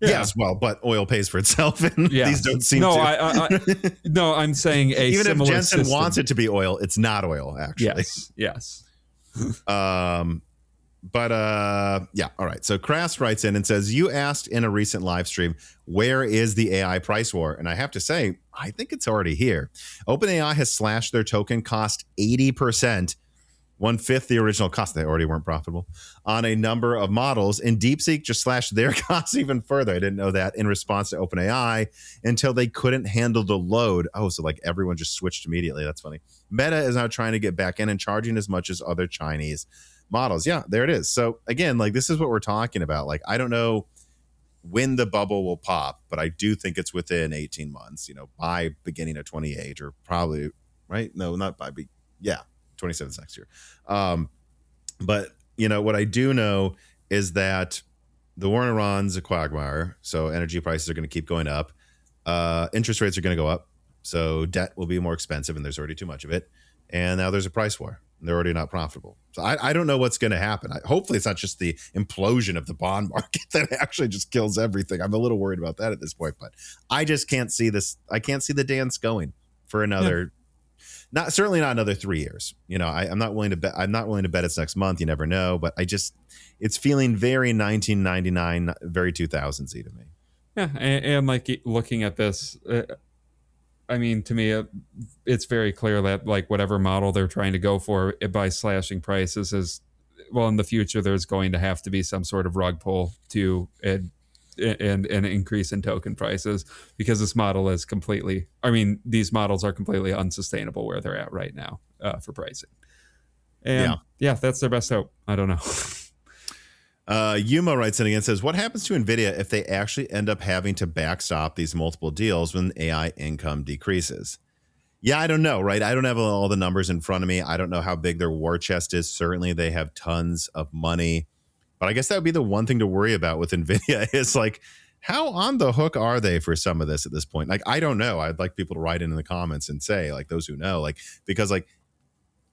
Yeah. Yes, well, but oil pays for itself, and these don't seem to. No, I'm saying even if Jensen system wants it to be oil, it's not oil, actually. Yes. But yeah, all right. So Crass writes in and says, you asked in a recent live stream, where is the AI price war? And I have to say, I think it's already here. OpenAI has slashed their token cost 80%. 1/5 the original cost. They already weren't profitable on a number of models, and DeepSeek just slashed their costs even further. I didn't know that, in response to OpenAI, until they couldn't handle the load. Oh, so like everyone just switched immediately. That's funny. Meta is now trying to get back in and charging as much as other Chinese models. Yeah, there it is. So again, like this is what we're talking about. Like I don't know when the bubble will pop, but I do think it's within 18 months, by beginning of 28, or probably, right? No, not by, 27 next year. But what I do know is that the war in Iran's a quagmire. So energy prices are going to keep going up. Interest rates are going to go up. So debt will be more expensive, and there's already too much of it. And now there's a price war. They're already not profitable. So I don't know what's going to happen. Hopefully it's not just the implosion of the bond market that actually just kills everything. I'm a little worried about that at this point, but I just can't see this. I can't see the dance going for another certainly not another 3 years. I'm not willing to bet. I'm not willing to bet it's next month. You never know, but it's feeling very 1999, very 2000s-y to me. Yeah, and like looking at this, I mean, to me, it's very clear that like whatever model they're trying to go for by slashing prices is, well, in the future there's going to have to be some sort of rug pull to an increase in token prices, because this model is these models are completely unsustainable where they're at right now for pricing. And that's their best hope. I don't know. Yuma writes in again, says, what happens to Nvidia if they actually end up having to backstop these multiple deals when AI income decreases? Yeah, I don't know, right? I don't have all the numbers in front of me. I don't know how big their war chest is. Certainly they have tons of money. But I guess that would be the one thing to worry about with Nvidia is like, how on the hook are they for some of this at this point? Like, I don't know. I'd like people to write in the comments and say, like, those who know, like, because like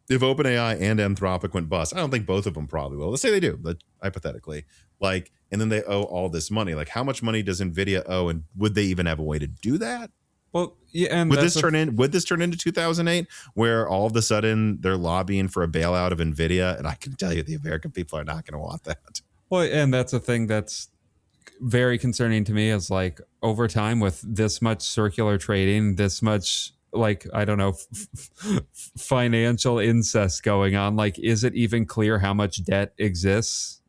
if OpenAI and Anthropic went bust, I don't think both of them probably will. Let's say they do, but hypothetically, like, and then they owe all this money. Like, how much money does Nvidia owe, and would they even have a way to do that? Well, yeah, and would this turn into 2008, where all of a sudden they're lobbying for a bailout of Nvidia? And I can tell you, the American people are not going to want that. Well, and that's a thing that's very concerning to me, is like over time with this much circular trading, this much like, I don't know, financial incest going on. Like, is it even clear how much debt exists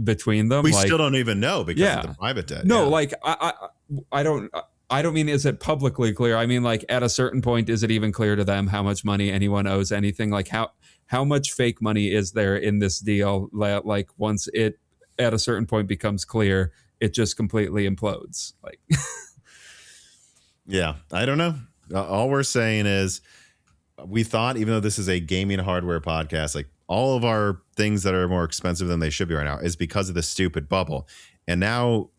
between them? We still don't even know because of the private debt. No, like I don't mean is it publicly clear. I mean, like at a certain point, is it even clear to them how much money anyone owes anything? Like how much fake money is there in this deal? Like once it at a certain point becomes clear, it just completely implodes. Like, yeah, I don't know. All we're saying is we thought, even though this is a gaming hardware podcast, like all of our things that are more expensive than they should be right now is because of the stupid bubble. And now,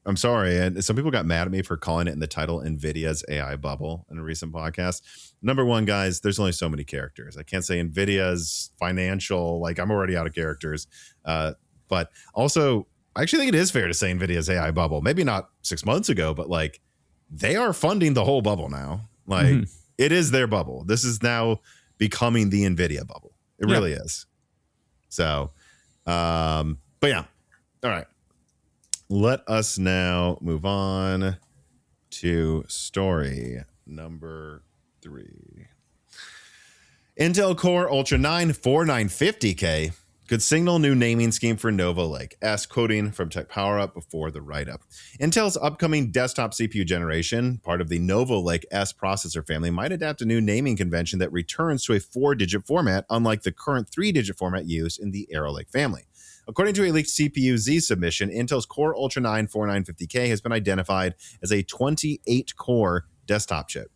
I'm sorry, and some people got mad at me for calling it in the title Nvidia's AI bubble in a recent podcast. Number one, guys, there's only so many characters. I can't say Nvidia's financial, like I'm already out of characters. But also, I actually think it is fair to say Nvidia's AI bubble. Maybe not 6 months ago, but like they are funding the whole bubble now. Like it is their bubble. This is now becoming the Nvidia bubble. It really is. So, but yeah. All right. Let us now move on to story number 3. Intel Core Ultra 9 4950K could signal new naming scheme for Nova Lake, as quoting from Tech Power Up before the write-up. Intel's upcoming desktop CPU generation, part of the Nova Lake S processor family, might adapt a new naming convention that returns to a 4-digit format, unlike the current 3-digit format used in the Arrow Lake family. According to a leaked CPU-Z submission, Intel's Core Ultra 9 4950K has been identified as a 28-core desktop chip.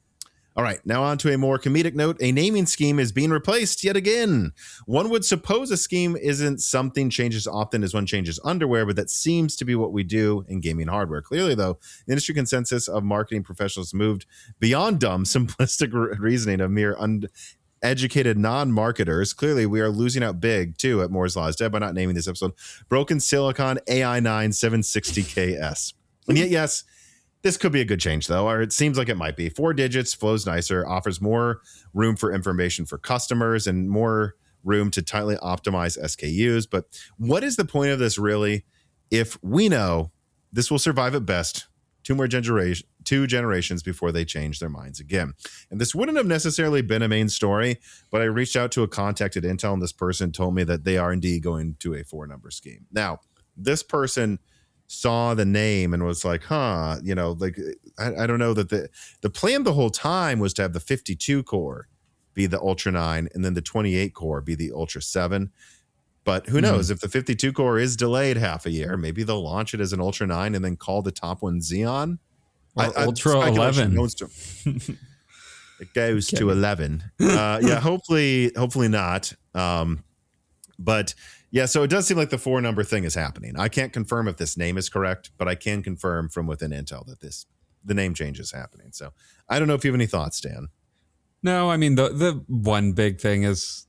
All right, now on to a more comedic note. A naming scheme is being replaced yet again. One would suppose a scheme isn't something changes often as one changes underwear, but that seems to be what we do in gaming hardware. Clearly, though, the industry consensus of marketing professionals moved beyond dumb, simplistic reasoning of mere educated non-marketers. Clearly, we are losing out big, too, at Moore's Law is Dead by not naming this episode Broken Silicon AI9 760KS. And yet, yes, this could be a good change, though, or it seems like it might be. 4 digits, flows nicer, offers more room for information for customers and more room to tightly optimize SKUs. But what is the point of this, really, if we know this will survive at best 2 generations before they change their minds again? And this wouldn't have necessarily been a main story, but I reached out to a contact at Intel, and this person told me that they are indeed going to a 4-number scheme. Now, this person saw the name and was like, like I don't know, that the plan the whole time was to have the 52 core be the Ultra 9 and then the 28 core be the Ultra 7. But who knows, if the 52 core is delayed half a year, maybe they'll launch it as an Ultra 9 and then call the top one Xeon or Ultra 11. It goes to 11. Hopefully not. But yeah, so it does seem like the 4-number thing is happening. I can't confirm if this name is correct, but I can confirm from within Intel that the name change is happening. So I don't know if you have any thoughts, Dan. No, I mean, the one big thing is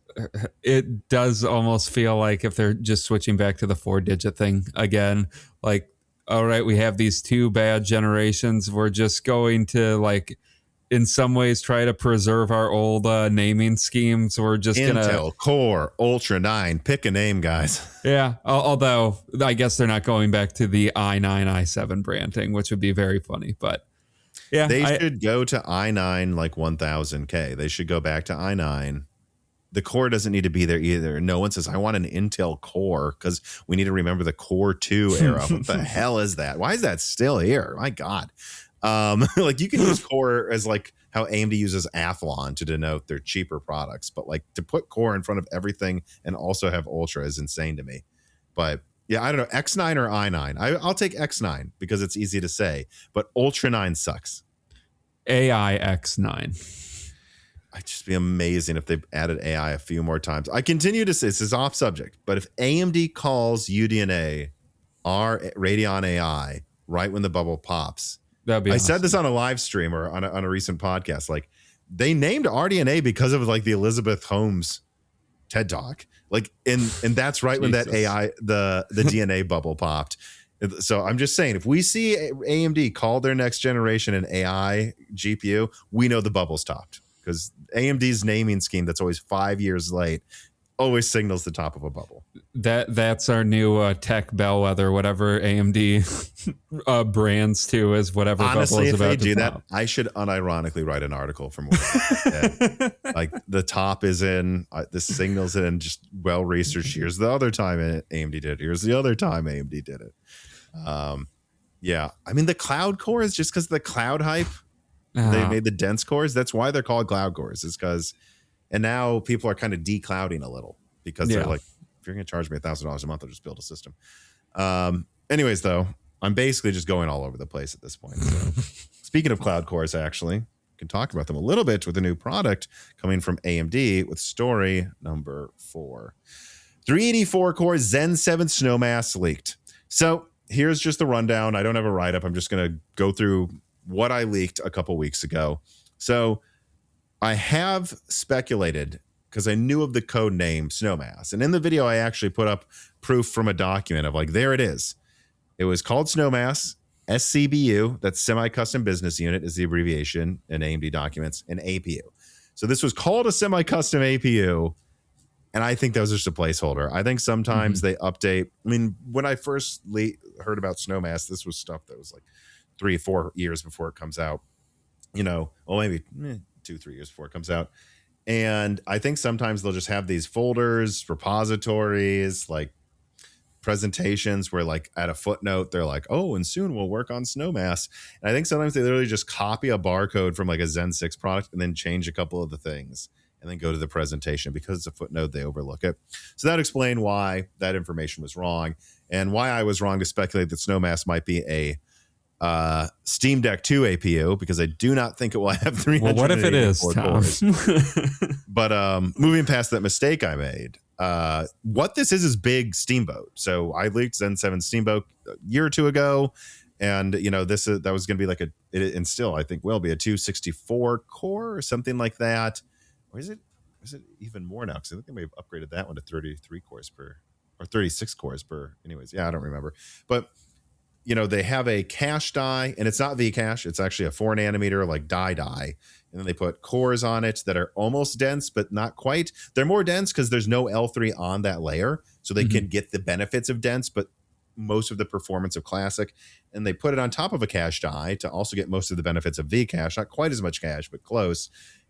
it does almost feel like if they're just switching back to the 4-digit thing again, like, all right, we have these 2 bad generations. We're just going to, like, in some ways try to preserve our old naming schemes. We're just Intel Core Ultra 9. Pick a name, guys. Yeah, although I guess they're not going back to the i9, i7 branding, which would be very funny. But yeah, they should go to i9 like 1000K. They should go back to i9. The core doesn't need to be there either. No one says, I want an Intel Core, because we need to remember the Core 2 era. What the hell is that? Why is that still here? My God. Like you can use Core as like how AMD uses Athlon to denote their cheaper products, but like to put Core in front of everything and also have Ultra is insane to me. But yeah, I don't know, X9 or i9. I'll take X9 because it's easy to say, but Ultra 9 sucks. AI X9. I'd just be amazing if they added AI a few more times. I continue to say, this is off subject, but if AMD calls UDNA our Radeon AI right when the bubble pops, that'd be awesome. Said this on a live stream or on a recent podcast. Like they named RDNA because of like the Elizabeth Holmes TED Talk. Like, and that's right when that AI, the DNA bubble popped. So I'm just saying, if we see AMD call their next generation an AI GPU, we know the bubble's topped, because AMD's naming scheme that's always 5 years late always signals the top of a bubble. That's our new tech bellwether, whatever AMD brands to as whatever Honestly, bubble is about if they do top. that, I should unironically write an article for more. Like the top is in, the signals in, just well researched. Here's the other time AMD did it. Here's the other time AMD did it. Yeah, I mean the cloud core is just because of the cloud hype. They made the dense cores. That's why they're called cloud cores. Is because. And now people are kind of declouding a little because they're like, if you're going to charge me $1,000 a month, I'll just build a system. Anyways, though, I'm basically just going all over the place at this point. So, speaking of cloud cores, actually, can talk about them a little bit with a new product coming from AMD with story number 4. 384 core Zen 7 Snowmass leaked. So here's just the rundown. I don't have a write-up. I'm just going to go through what I leaked a couple weeks ago. So I have speculated because I knew of the code name Snowmass. And in the video, I actually put up proof from a document of like, there it is. It was called Snowmass. SCBU, that's semi-custom business unit, is the abbreviation in AMD documents, and APU. So this was called a semi-custom APU, and I think that was just a placeholder. I think sometimes they update. I mean, when I first heard about Snowmass, this was stuff that was like 3 or 4 years before it comes out. Maybe 2-3 years before it comes out. And I think sometimes they'll just have these folders, repositories, like presentations where like at a footnote they're like, oh, and soon we'll work on Snowmass. And I think sometimes they literally just copy a barcode from like a Zen 6 product and then change a couple of the things and then go to the presentation. Because it's a footnote, they overlook it. So that explained why that information was wrong and why I was wrong to speculate that Snowmass might be a Steam Deck 2 APU, because I do not think it will have 300. Well, what if it is, Tom? But moving past that mistake I made, what this is big Steamboat. So I leaked Zen 7 Steamboat a year or two ago, and that was going to be like and still I think will be a 264 core or something like that. Or is it even more now? Because I think they may have upgraded that one to 33 cores per, or 36 cores per. Anyways, yeah, I don't remember, but they have a cache die, and it's not V-cache. It's actually a 4 nanometer like die. And then they put cores on it that are almost dense, but not quite. They're more dense because there's no L3 on that layer. So they can get the benefits of dense, but most of the performance of classic. And they put it on top of a cache die to also get most of the benefits of V-cache. Not quite as much cache, but close.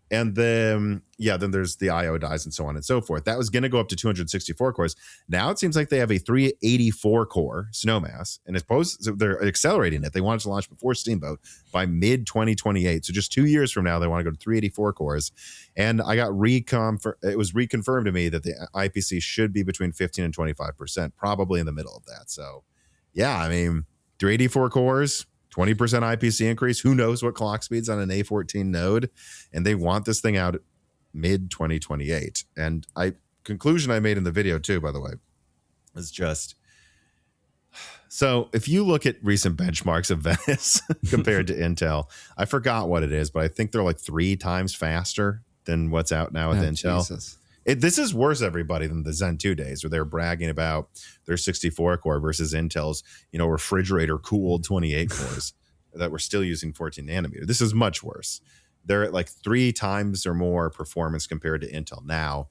And then there's the IO dies and so on and so forth. That was going to go up to 264 cores. Now it seems like they have a 384 core Snowmass, and so they're accelerating it. They want it to launch before Steamboat by mid 2028. So just 2 years from now, they want to go to 384 cores. And I got it was reconfirmed to me that the IPC should be between 15 and 25%, probably in the middle of that. So yeah, I mean, 384 cores, 20% IPC increase. Who knows what clock speeds on an A14 node? And they want this thing out mid 2028. And conclusion I made in the video too, by the way, is just, so if you look at recent benchmarks of Venice compared to Intel, I forgot what it is, but I think they're like 3 times faster than what's out now with Intel. Jesus. This is worse, everybody, than the Zen 2 days where they're bragging about their 64 core versus Intel's, refrigerator cooled 28 cores that we're still using 14 nanometer. This is much worse. They're at like 3 times or more performance compared to Intel now.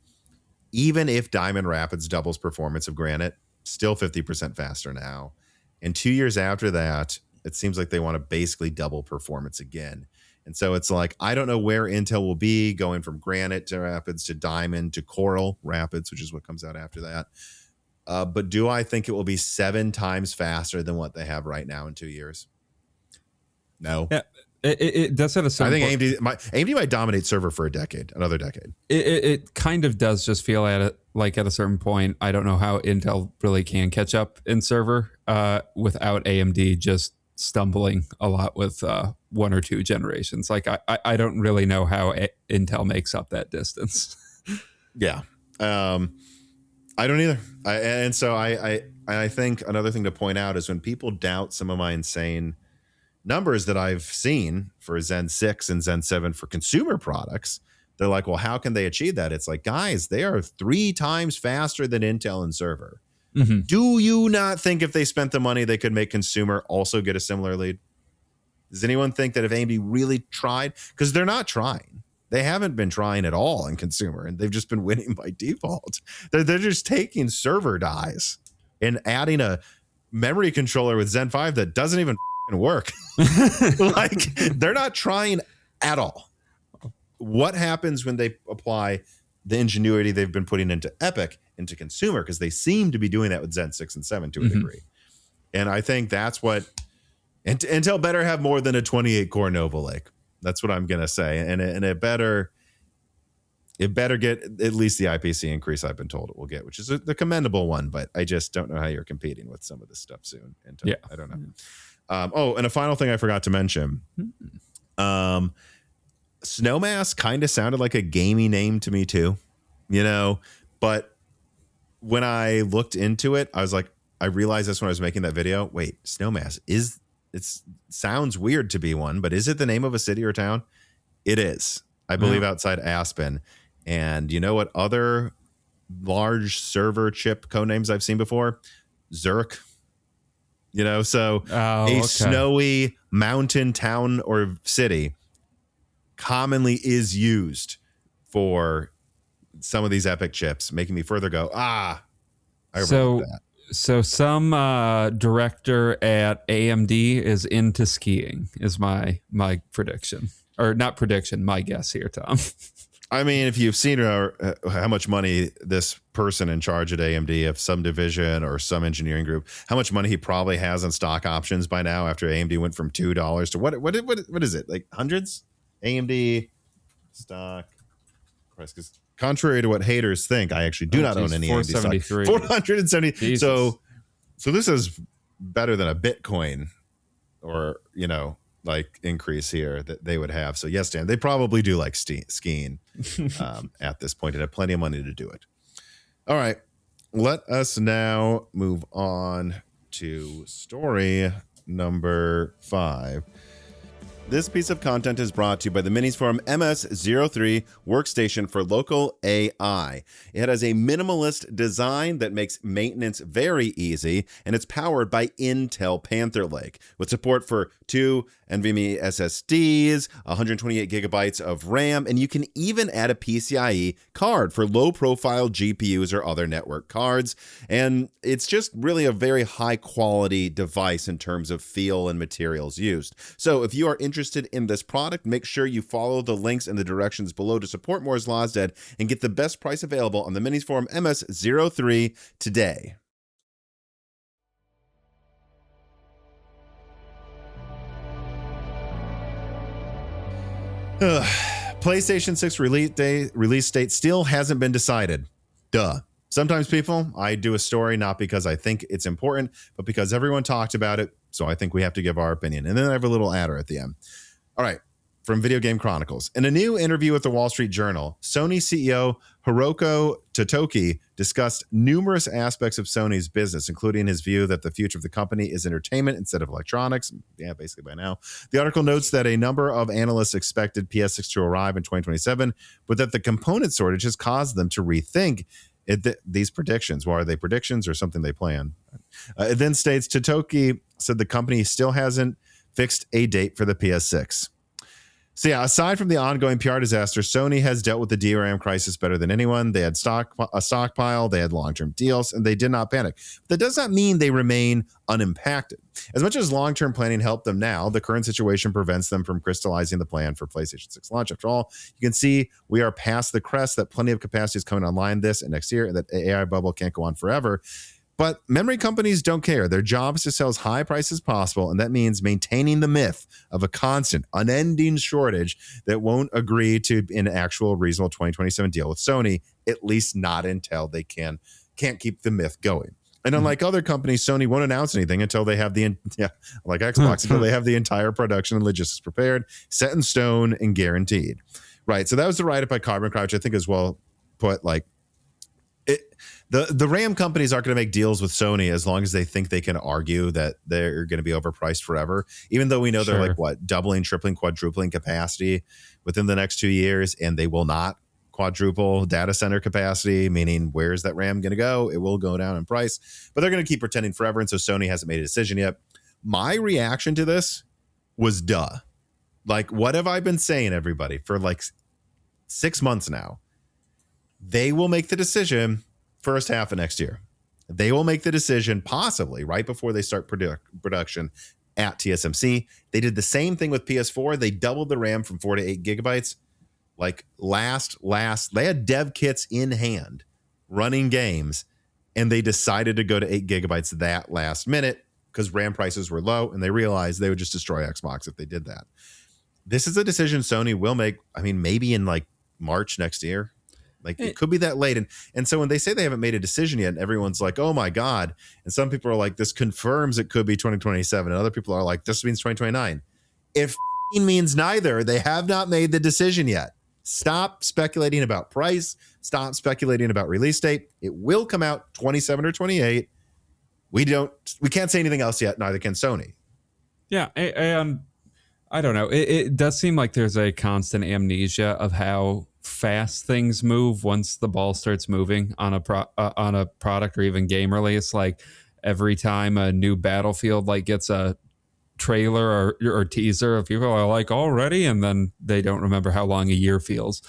Even if Diamond Rapids doubles performance of Granite, still 50% faster now. And 2 years after that, it seems like they want to basically double performance again. And so it's like, I don't know where Intel will be going from Granite to Rapids to Diamond to Coral Rapids, which is what comes out after that. But do I think it will be 7 times faster than what they have right now in 2 years? No. Yeah, it does have a certain I think AMD might dominate server for another decade. It kind of does just feel at a certain point. I don't know how Intel really can catch up in server without AMD just stumbling a lot with 1 or 2 generations. Like I don't really know how Intel makes up that distance. Yeah. I don't either. I think another thing to point out is when people doubt some of my insane numbers that I've seen for Zen 6 and Zen 7 for consumer products, they're like, well, how can they achieve that? It's like, guys, they are 3 times faster than Intel in server. Mm-hmm. Do you not think if they spent the money, they could make consumer also get a similar lead? Does anyone think that if AMD really tried? Because they're not trying. They haven't been trying at all in consumer, and they've just been winning by default. They're just taking server dies and adding a memory controller with Zen 5 that doesn't even work. Like, they're not trying at all. What happens when they apply the ingenuity they've been putting into Epic into consumer? Because they seem to be doing that with Zen 6 and 7 to a degree. And I think that's what Intel better have more than a 28 core Nova Lake. That's what I'm going to say. And it better, it better get at least the IPC increase I've been told it will get, which is the commendable one. But I just don't know how you're competing with some of this stuff soon. I don't know. And a final thing I forgot to mention. Snowmass kind of sounded like a gamey name to me too, but when I looked into it, I was like, I realized this when I was making that video. Wait, Snowmass sounds weird to be one, but is it the name of a city or town? It is, I believe, outside Aspen. And you know what other large server chip code names I've seen before? Zurich. Snowy mountain town or city commonly is used for some of these epic chips, making me further go, I remember that. So some director at AMD is into skiing is my prediction. Or not prediction, my guess here, Tom. I mean, if you've seen how much money this person in charge at AMD of some division or some engineering group, how much money he probably has on stock options by now after AMD went from $2 to what is it? Like hundreds? AMD stock price. Because contrary to what haters think, I actually do not own any AMD stock. 470. Jesus. So this is better than a Bitcoin or, like increase here that they would have. So yes, Dan, they probably do like skiing at this point and have plenty of money to do it. All right, let us now move on to story number 5. This piece of content is brought to you by the minis forum MS03 workstation for local AI. It has a minimalist design that makes maintenance very easy, and it's powered by Intel Panther Lake with support for 2 NVMe SSDs, 128 gigabytes of RAM, and you can even add a PCIe card for low-profile GPUs or other network cards. And it's just really a very high-quality device in terms of feel and materials used. So if you are interested in this product, make sure you follow the links and the directions below to support Moore's Law is Dead and get the best price available on the minis forum MS03 today. PlayStation 6 release date still hasn't been decided. Duh. Sometimes people, I do a story not because I think it's important, but because everyone talked about it, so I think we have to give our opinion. And then I have a little adder at the end. All right. From Video Game Chronicles. In a new interview with the Wall Street Journal, Sony CEO Hiroki Totoki discussed numerous aspects of Sony's business, including his view that the future of the company is entertainment instead of electronics. Yeah, basically by now. The article notes that a number of analysts expected PS6 to arrive in 2027, but that the component shortage has caused them to rethink these predictions. Well, are they predictions or something they plan? It then states, Totoki said the company still hasn't fixed a date for the PS6. So yeah, aside from the ongoing PR disaster, Sony has dealt with the DRAM crisis better than anyone. They had a stockpile, they had long-term deals, and they did not panic. But that does not mean they remain unimpacted. As much as long-term planning helped them now, the current situation prevents them from crystallizing the plan for PlayStation 6 launch. After all, you can see we are past the crest, that plenty of capacity is coming online this and next year, and that AI bubble can't go on forever. But memory companies don't care. Their job is to sell as high price as possible, and that means maintaining the myth of a constant, unending shortage that won't agree to an actual reasonable 2027 deal with Sony, at least not until they can't keep the myth going. And unlike other companies, Sony won't announce anything until they have like Xbox, until they have the entire production and logistics prepared, set in stone, and guaranteed. Right. So that was the write-up by Carbon Crouch, I think, as well put, like, the RAM companies aren't going to make deals with Sony as long as they think they can argue that they're going to be overpriced forever, even though we know they're like doubling, tripling, quadrupling capacity within the next 2 years, and they will not quadruple data center capacity, meaning where's that RAM going to go? It will go down in price, but they're going to keep pretending forever, and so Sony hasn't made a decision yet. My reaction to this was duh. Like, what have I been saying, everybody, for like 6 months now? They will make the decision first half of next year. They will make the decision possibly right before they start production at TSMC. They did the same thing with PS4. They doubled the RAM from 4 to 8 gigabytes. Like they had dev kits in hand running games, and they decided to go to 8 gigabytes that last minute because RAM prices were low, and they realized they would just destroy Xbox if they did that. This is a decision Sony will make, I mean, maybe in like March next year. Like it could be that late. And so when they say they haven't made a decision yet, and everyone's like, oh my God. And some people are like, this confirms it could be 2027. And other people are like, this means 2029. It means neither. They have not made the decision yet. Stop speculating about price. Stop speculating about release date. It will come out 27 or 28. We can't say anything else yet. Neither can Sony. Yeah. And I don't know. It does seem like there's a constant amnesia of how fast things move once the ball starts moving on a product or even game release. Like every time a new Battlefield like gets a trailer or teaser, of people are like already, and then they don't remember how long a year feels.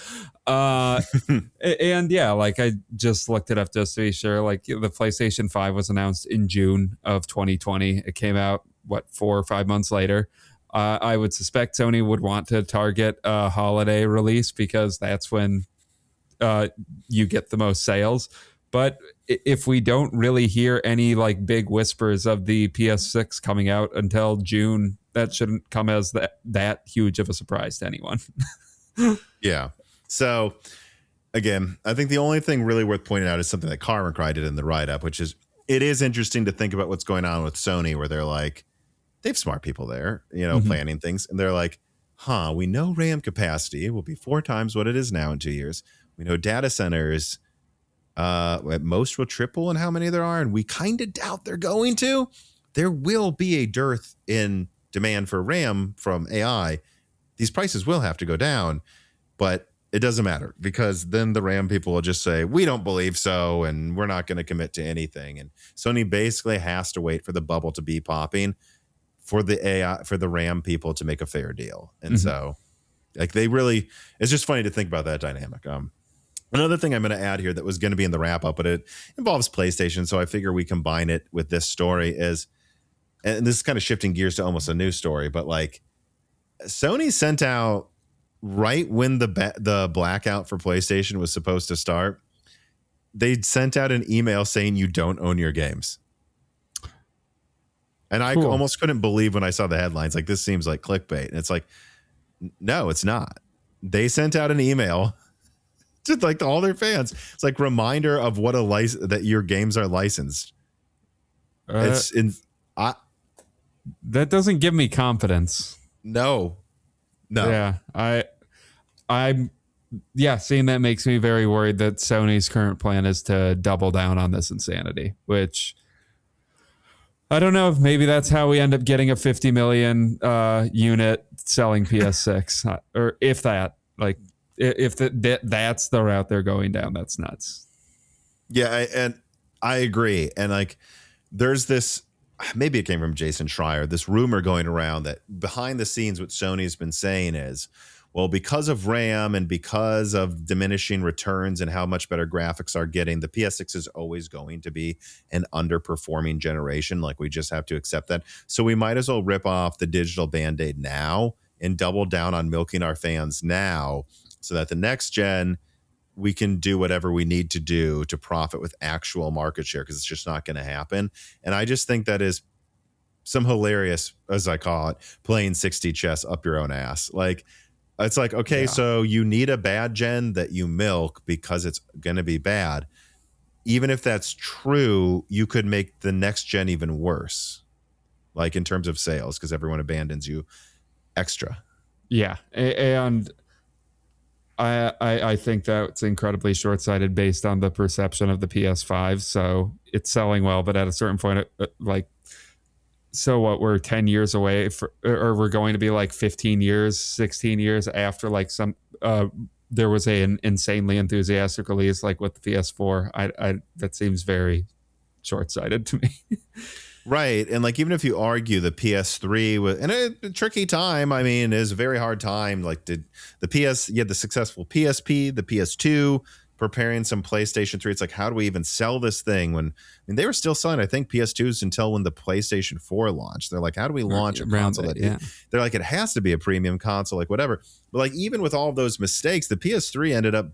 And yeah, like I just looked it up just to be sure. Like the PlayStation 5 was announced in June of 2020. It came out 4 or 5 months later. I would suspect Sony would want to target a holiday release because that's when you get the most sales. But if we don't really hear any like big whispers of the PS6 coming out until June, that shouldn't come as that huge of a surprise to anyone. Yeah. So again, I think the only thing really worth pointing out is something that Carmen cried did in the write-up, which is it is interesting to think about what's going on with Sony, where they're like, they have smart people there, planning things. And they're like, we know RAM capacity will be 4 times what it is now in 2 years. We know data centers at most will triple in how many there are. And we kind of doubt they're going to. There will be a dearth in demand for RAM from AI. These prices will have to go down, but it doesn't matter because then the RAM people will just say, we don't believe so. And we're not going to commit to anything. And Sony basically has to wait for the bubble to be popping for the RAM people to make a fair deal. And so like it's just funny to think about that dynamic. Another thing I'm going to add here that was going to be in the wrap up, but it involves PlayStation. So I figure we combine it with this story is, and this is kind of shifting gears to almost a new story, but like Sony sent out right when the blackout for PlayStation was supposed to start, they sent out an email saying you don't own your games. And I almost couldn't believe when I saw the headlines, like this seems like clickbait. And it's like, no, it's not. They sent out an email to like all their fans. It's like reminder of what that your games are licensed. That doesn't give me confidence. No. Yeah, I'm seeing that makes me very worried that Sony's current plan is to double down on this insanity, which I don't know if maybe that's how we end up getting a 50 million unit selling PS6 or if that, like if that's the route they're going down, that's nuts. Yeah, and I agree. And like there's this, maybe it came from Jason Schreier, this rumor going around that behind the scenes what Sony's been saying is, well, because of RAM and because of diminishing returns and how much better graphics are getting, the PS6 is always going to be an underperforming generation. Like we just have to accept that. So we might as well rip off the digital Band-Aid now and double down on milking our fans now so that the next gen we can do whatever we need to do to profit with actual market share, because it's just not going to happen. And I just think that is some hilarious, as I call it, playing 60 chess up your own ass. Like, it's like, okay, so you need a bad gen that you milk because it's going to be bad. Even if that's true, you could make the next gen even worse, like in terms of sales, because everyone abandons you extra. Yeah. And I think that's incredibly short-sighted based on the perception of the PS5. So it's selling well, but at a certain point, so what, we're 10 years away or we're going to be like 15 years, 16 years after like there was an insanely enthusiastic release like with the PS4. That seems very short-sighted to me. Right. And like, even if you argue the PS3 was in a tricky time, I mean, it was a very hard time. Like you had the successful PSP, the PS2, preparing some PlayStation 3. It's like, how do we even sell this thing when, they were still selling, I think, PS2s until when the PlayStation 4 launched. They're like, how do we launch a console they're like, it has to be a premium console, like whatever. But like, even with all those mistakes, the PS3 ended up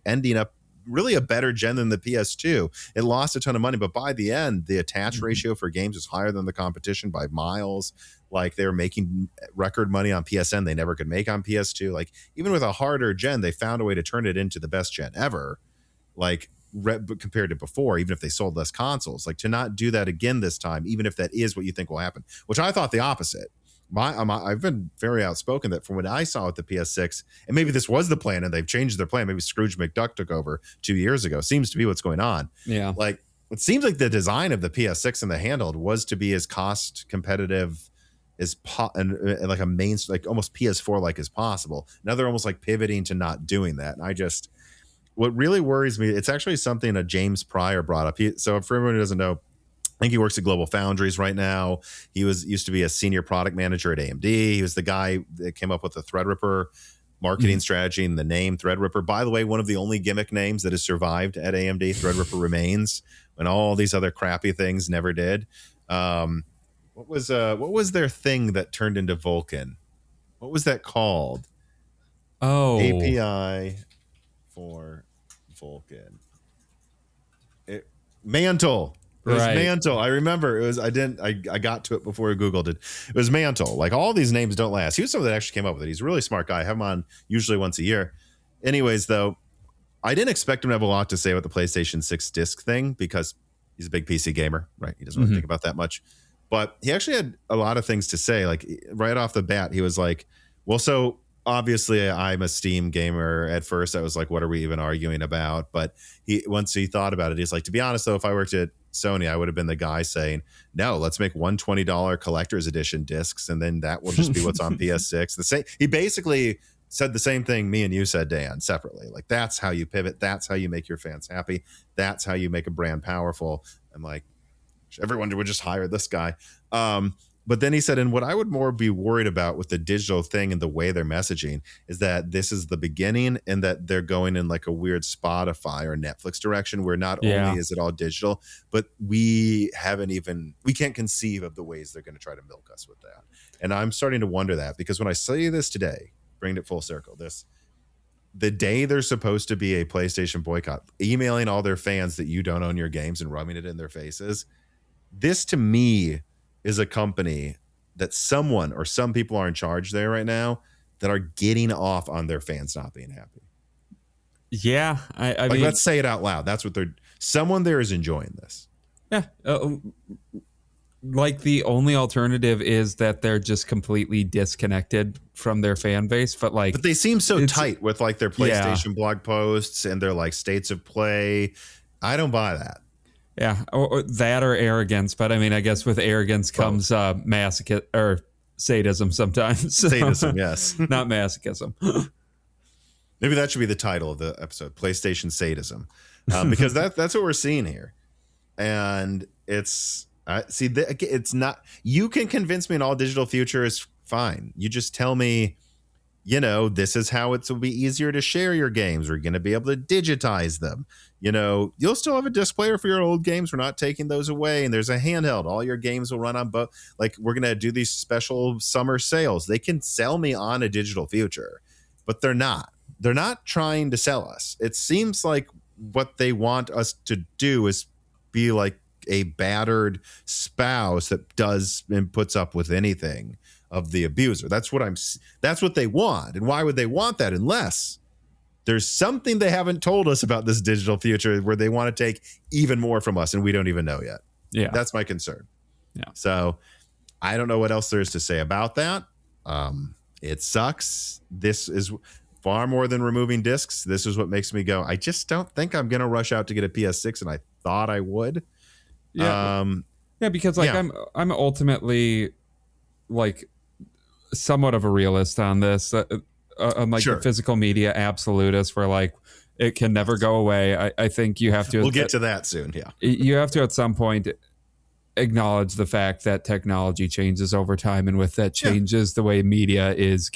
ending up really a better gen than the PS2. It lost a ton of money, but by the end, the attach ratio for games is higher than the competition by miles. Like, they were making record money on PSN they never could make on PS2. Like, even with a harder gen, they found a way to turn it into the best gen ever. Like, compared to before, even if they sold less consoles. Like, to not do that again this time, even if that is what you think will happen, which I thought the opposite. I've been very outspoken that from what I saw with the PS6, and maybe this was the plan and they've changed their plan. Maybe Scrooge McDuck took over 2 years ago. Seems to be what's going on. Yeah. Like, it seems like the design of the PS6 and the handheld was to be as cost competitive and like a main, like almost PS4 like as possible. Now they're almost like pivoting to not doing that. And what really worries me, it's actually something that James Pryor brought up. So for everyone who doesn't know, I think he works at Global Foundries right now. He used to be a senior product manager at AMD. He was the guy that came up with the Threadripper marketing strategy and the name Threadripper. By the way, one of the only gimmick names that has survived at AMD, Threadripper remains, when all these other crappy things never did. What was their thing that turned into Vulkan? What was that called? Oh, API for Vulkan. Mantle. It was Mantle. I remember it was. I got to it before I Googled it. It was Mantle. Like, all these names don't last. He was someone that actually came up with it. He's a really smart guy. I have him on usually once a year. Anyways, though, I didn't expect him to have a lot to say about the PlayStation 6 disc thing because he's a big PC gamer, right? He doesn't really think about that much. But he actually had a lot of things to say. Like, right off the bat, he was like, well, so obviously I'm a Steam gamer. At first I was like, what are we even arguing about? But once he thought about it, he's like, to be honest though, if I worked at Sony, I would have been the guy saying, no, let's make $120 collector's edition discs, and then that will just be what's on PS6. He basically said the same thing me and you said, Dan, separately. Like, that's how you pivot. That's how you make your fans happy. That's how you make a brand powerful. I'm like, everyone would just hire this guy. But then he said, and what I would more be worried about with the digital thing and the way they're messaging is that this is the beginning, and that they're going in like a weird Spotify or Netflix direction where not only is it all digital, but we can't conceive of the ways they're going to try to milk us with that. And I'm starting to wonder that, because when I say this today, bringing it full circle, the day there's supposed to be a PlayStation boycott, emailing all their fans that you don't own your games and rubbing it in their faces, this to me is a company that someone or some people are in charge there right now that are getting off on their fans not being happy. Yeah. I mean, let's say it out loud. That's what someone there is enjoying this. Yeah. Like, the only alternative is that they're just completely disconnected from their fan base. But they seem so tight with like their PlayStation blog posts and their like states of play. I don't buy that. Yeah, or that or arrogance. But I mean, I guess with arrogance comes masochism or sadism sometimes. Sadism, yes. Not masochism. Maybe that should be the title of the episode, PlayStation Sadism. Because that's what we're seeing here. And it's not, you can convince me an all digital future is fine. You just tell me, this is how it will be easier to share your games. We're going to be able to digitize them. You'll still have a disc player for your old games. We're not taking those away. And there's a handheld. All your games will run on both. Like, we're going to do these special summer sales. They can sell me on a digital future, but they're not. They're not trying to sell us. It seems like what they want us to do is be like a battered spouse that does and puts up with anything of the abuser. That's what they want. And why would they want that unless there's something they haven't told us about this digital future where they want to take even more from us and we don't even know yet. Yeah. That's my concern. Yeah. So I don't know what else there is to say about that. It sucks. This is far more than removing discs. This is what makes me go, I just don't think I'm going to rush out to get a PS6, and I thought I would. Yeah. Because I'm ultimately like somewhat of a realist on this. Unlike the physical media absolutist, where like it can never go away. I think you have to. We'll get to that soon. Yeah, you have to at some point acknowledge the fact that technology changes over time, and with that changes the way media is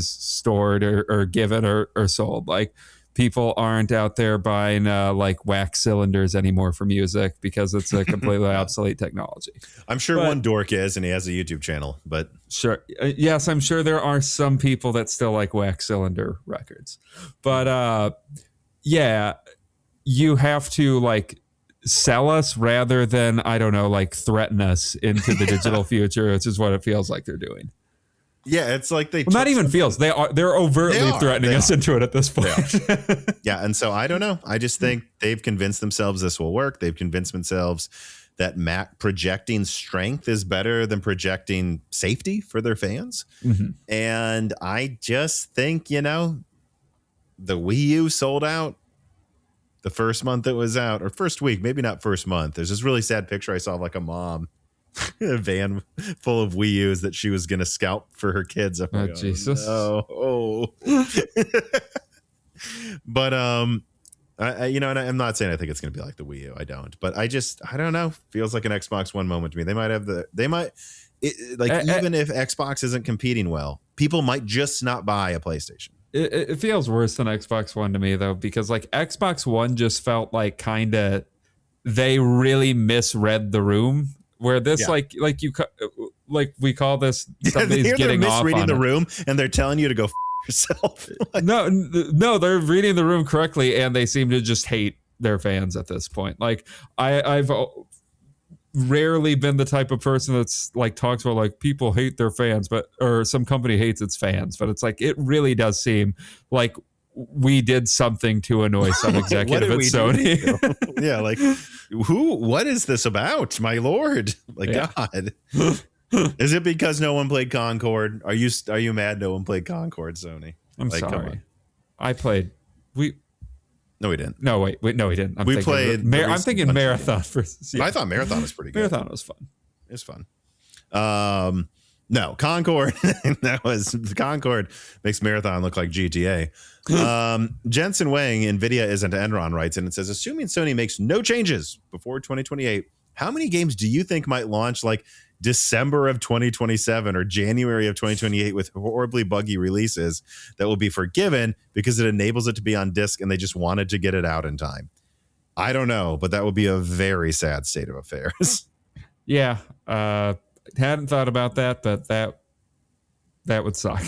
stored or given or sold. Like, people aren't out there buying like wax cylinders anymore for music because it's a completely obsolete technology. I'm sure one dork is, and he has a YouTube channel, but sure. Yes, I'm sure there are some people that still like wax cylinder records, but you have to like sell us rather than, I don't know, like threaten us into the digital future, which is what it feels like they're doing. Yeah, it's like they not even feels, they're overtly threatening us into it at this point. Yeah, and so I don't know. I just think they've convinced themselves this will work. They've convinced themselves that projecting strength is better than projecting safety for their fans. And I just think, the Wii U sold out the first month it was out, or first week, maybe not first month. There's this really sad picture I saw of like a mom in a van full of Wii U's that she was going to scalp for her kids. Jesus. But, and I'm not saying I think it's going to be like the Wii U. I don't, but I don't know. Feels like an Xbox One moment to me. Even if Xbox isn't competing well, people might just not buy a PlayStation. It feels worse than Xbox One to me though, because like Xbox One just felt like kind of, they really misread the room. Where this like we call this somebody's getting off on misreading the room, and they're telling you to go yourself. No, they're reading the room correctly, and they seem to just hate their fans at this point. Like I've rarely been the type of person that's like talks about like people hate their fans, or some company hates its fans, but it's like it really does seem like we did something to annoy some executive at Sony. Yeah, like what is this about, my lord? Like, God. Is it because no one played Concord? Are you mad no one played Concord, Sony? I'm sorry. I played. No, we didn't. No, wait. No, we didn't. I'm thinking Marathon versus. Yeah. I thought Marathon was pretty good. Marathon was fun. It was fun. No, Concord. Concord makes Marathon look like GTA. Jensen Wang, Nvidia isn't Enron, writes, and it says, assuming Sony makes no changes before 2028, how many games do you think might launch like December of 2027 or January of 2028 with horribly buggy releases that will be forgiven because it enables it to be on disc and they just wanted to get it out in time? I don't know, but that would be a very sad state of affairs. Yeah. Hadn't thought about that, but that would suck.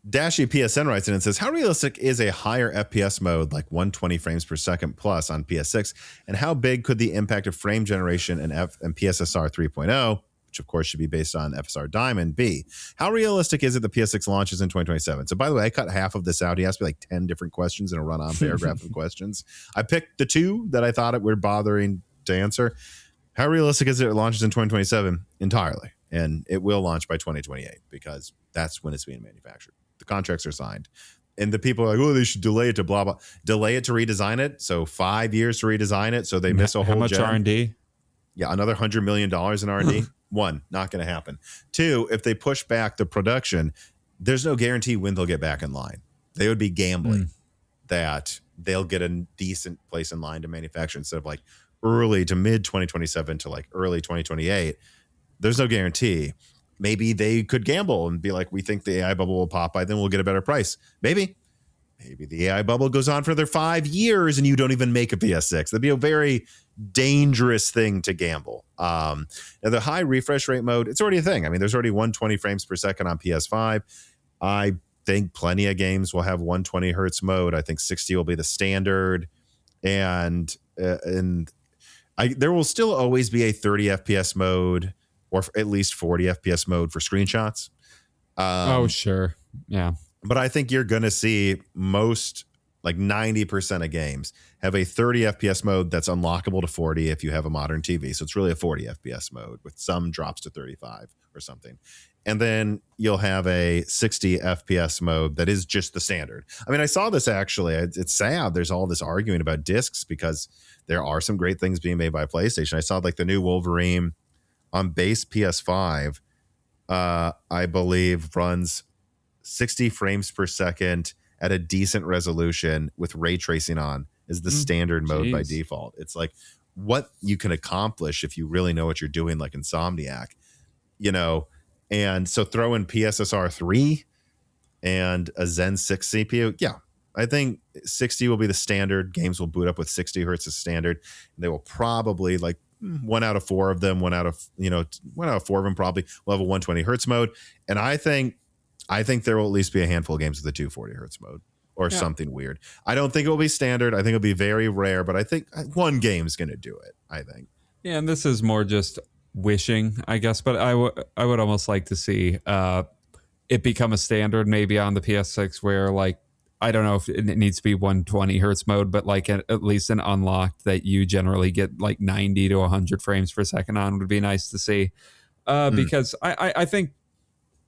Dashy PSN writes in and says, how realistic is a higher FPS mode like 120 frames per second plus on PS6? And how big could the impact of frame generation and PSSR 3.0, which of course should be based on FSR Diamond, be? How realistic is it the PS6 launches in 2027? So by the way, I cut half of this out. He asked me like 10 different questions in a run-on paragraph of questions. I picked the two that I thought it were bothering to answer. How realistic is it launches in 2027? Entirely. And it will launch by 2028 because that's when it's being manufactured. The contracts are signed. And the people are like, oh, they should delay it to blah, blah. Delay it to redesign it. So 5 years to redesign it. So they miss a whole How much R&D? Yeah, another $100 million in R&D. One, not going to happen. Two, if they push back the production, there's no guarantee when they'll get back in line. They would be gambling that they'll get a decent place in line to manufacture instead of like early to mid 2027 to like early 2028. There's no guarantee. Maybe they could gamble and be like, we think the AI bubble will pop by, then we'll get a better price. Maybe the AI bubble goes on for another 5 years and you don't even make a PS6. That'd be a very dangerous thing to gamble. Now the high refresh rate mode, it's already a thing. I mean, there's already 120 frames per second on PS5. I think plenty of games will have 120 hertz mode. I think 60 will be the standard. And there will still always be a 30 FPS mode or at least 40 FPS mode for screenshots. Sure. Yeah. But I think you're going to see most, like 90% of games, have a 30 FPS mode that's unlockable to 40 if you have a modern TV. So it's really a 40 FPS mode with some drops to 35 or something. And then you'll have a 60 FPS mode that is just the standard. I mean, I saw this actually. It's sad. There's all this arguing about discs because there are some great things being made by PlayStation. I saw like the new Wolverine on base PS5, I believe runs 60 frames per second at a decent resolution with ray tracing on is the standard mode by default. It's like what you can accomplish if you really know what you're doing, like Insomniac, and so throw in PSSR 3 and a Zen 6 CPU. Yeah, I think 60 will be the standard. Games will boot up with 60 hertz as standard. And they will probably like 1 out of 4 of them, 1 out of 4 of them probably will have a 120 hertz mode. And I think there will at least be a handful of games with a 240 hertz mode. or something weird. I don't think it will be standard. I think it'll be very rare, but I think one game's going to do it, I think. Yeah, and this is more just wishing, I guess, but I would almost like to see it become a standard maybe on the PS6 where, like, I don't know if it needs to be 120 hertz mode, but like at least an unlocked that you generally get like 90 to 100 frames per second on would be nice to see. Because I think,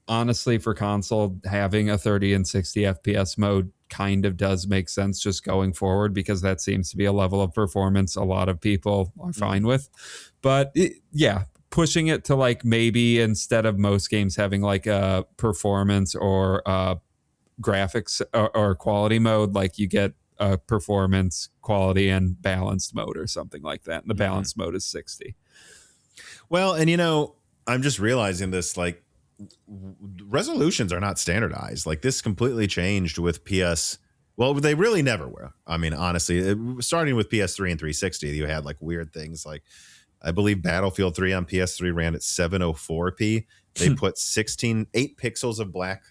honestly, for console, having a 30 and 60 FPS mode kind of does make sense just going forward, because that seems to be a level of performance a lot of people are fine with. But pushing it to like maybe instead of most games having like a performance or graphics or quality mode, like you get a performance, quality, and balanced mode or something like that. And the balanced mode is 60. Well, and I'm just realizing this, like, resolutions are not standardized. Like, this completely changed with PS. Well, they really never were. I mean, honestly, starting with PS3 and 360, you had like weird things. Like, I believe Battlefield 3 on PS3 ran at 704p. They put 8 pixels of black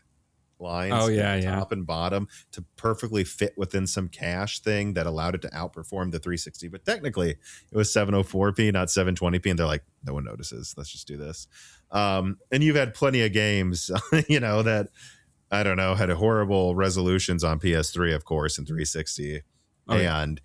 lines top and bottom to perfectly fit within some cache thing that allowed it to outperform the 360. But technically, it was 704p, not 720p. And they're like, no one notices. Let's just do this. And you've had plenty of games, that, I don't know, had horrible resolutions on PS3, of course, and 360. And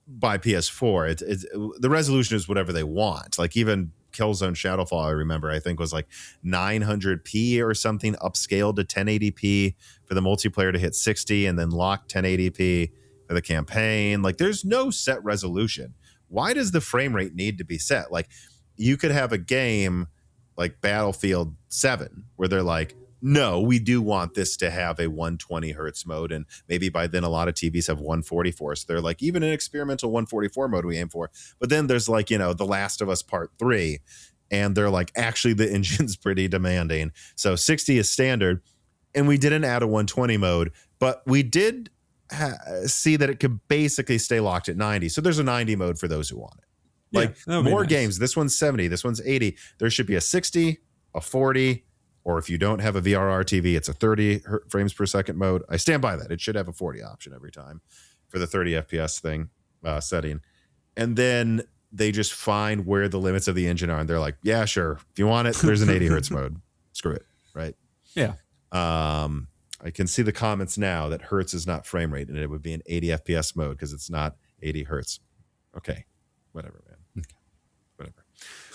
by PS4, the resolution is whatever they want. Like, even Killzone Shadowfall, I remember, I think was like 900p or something, upscaled to 1080p for the multiplayer to hit 60, and then locked 1080p for the campaign. Like, there's no set resolution. Why does the frame rate need to be set? Like, you could have a game like Battlefield 7 where they're like, no, we do want this to have a 120 hertz mode. And maybe by then a lot of TVs have 144. So they're like, even an experimental 144 mode we aim for. But then there's like, The Last of Us Part 3. And they're like, actually, the engine's pretty demanding. So 60 is standard. And we didn't add a 120 mode. But we did see that it could basically stay locked at 90. So there's a 90 mode for those who want it. Like, more games. This one's 70. This one's 80. There should be a 60, a 40, or if you don't have a VRR TV, it's a 30 frames per second mode. I stand by that. It should have a 40 option every time for the 30 FPS thing setting. And then they just find where the limits of the engine are. And they're like, yeah, sure. If you want it, there's an 80 hertz mode. Screw it. Right. Yeah. I can see the comments now that hertz is not frame rate, and it would be an 80 FPS mode because it's not 80 hertz. Okay. Whatever, man. Okay. Whatever.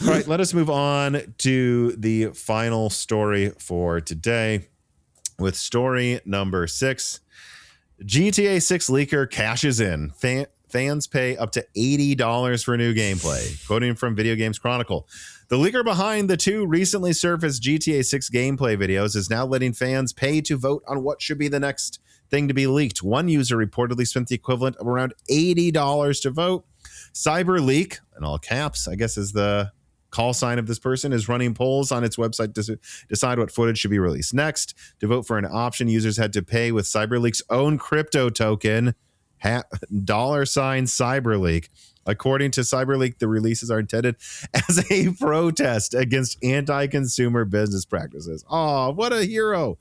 All right, let us move on to the final story for today with story number 6. GTA 6 leaker cashes in. Fans pay up to $80 for new gameplay. Quoting from Video Games Chronicle, the leaker behind the 2 recently surfaced GTA 6 gameplay videos is now letting fans pay to vote on what should be the next thing to be leaked. One user reportedly spent the equivalent of around $80 to vote. CyberLeak, in all caps, I guess is the call sign of this person, is running polls on its website to decide what footage should be released next. To vote for an option, users had to pay with CyberLeak's own crypto token, $CyberLeak. According to CyberLeak, the releases are intended as a protest against anti-consumer business practices. Oh, what a hero.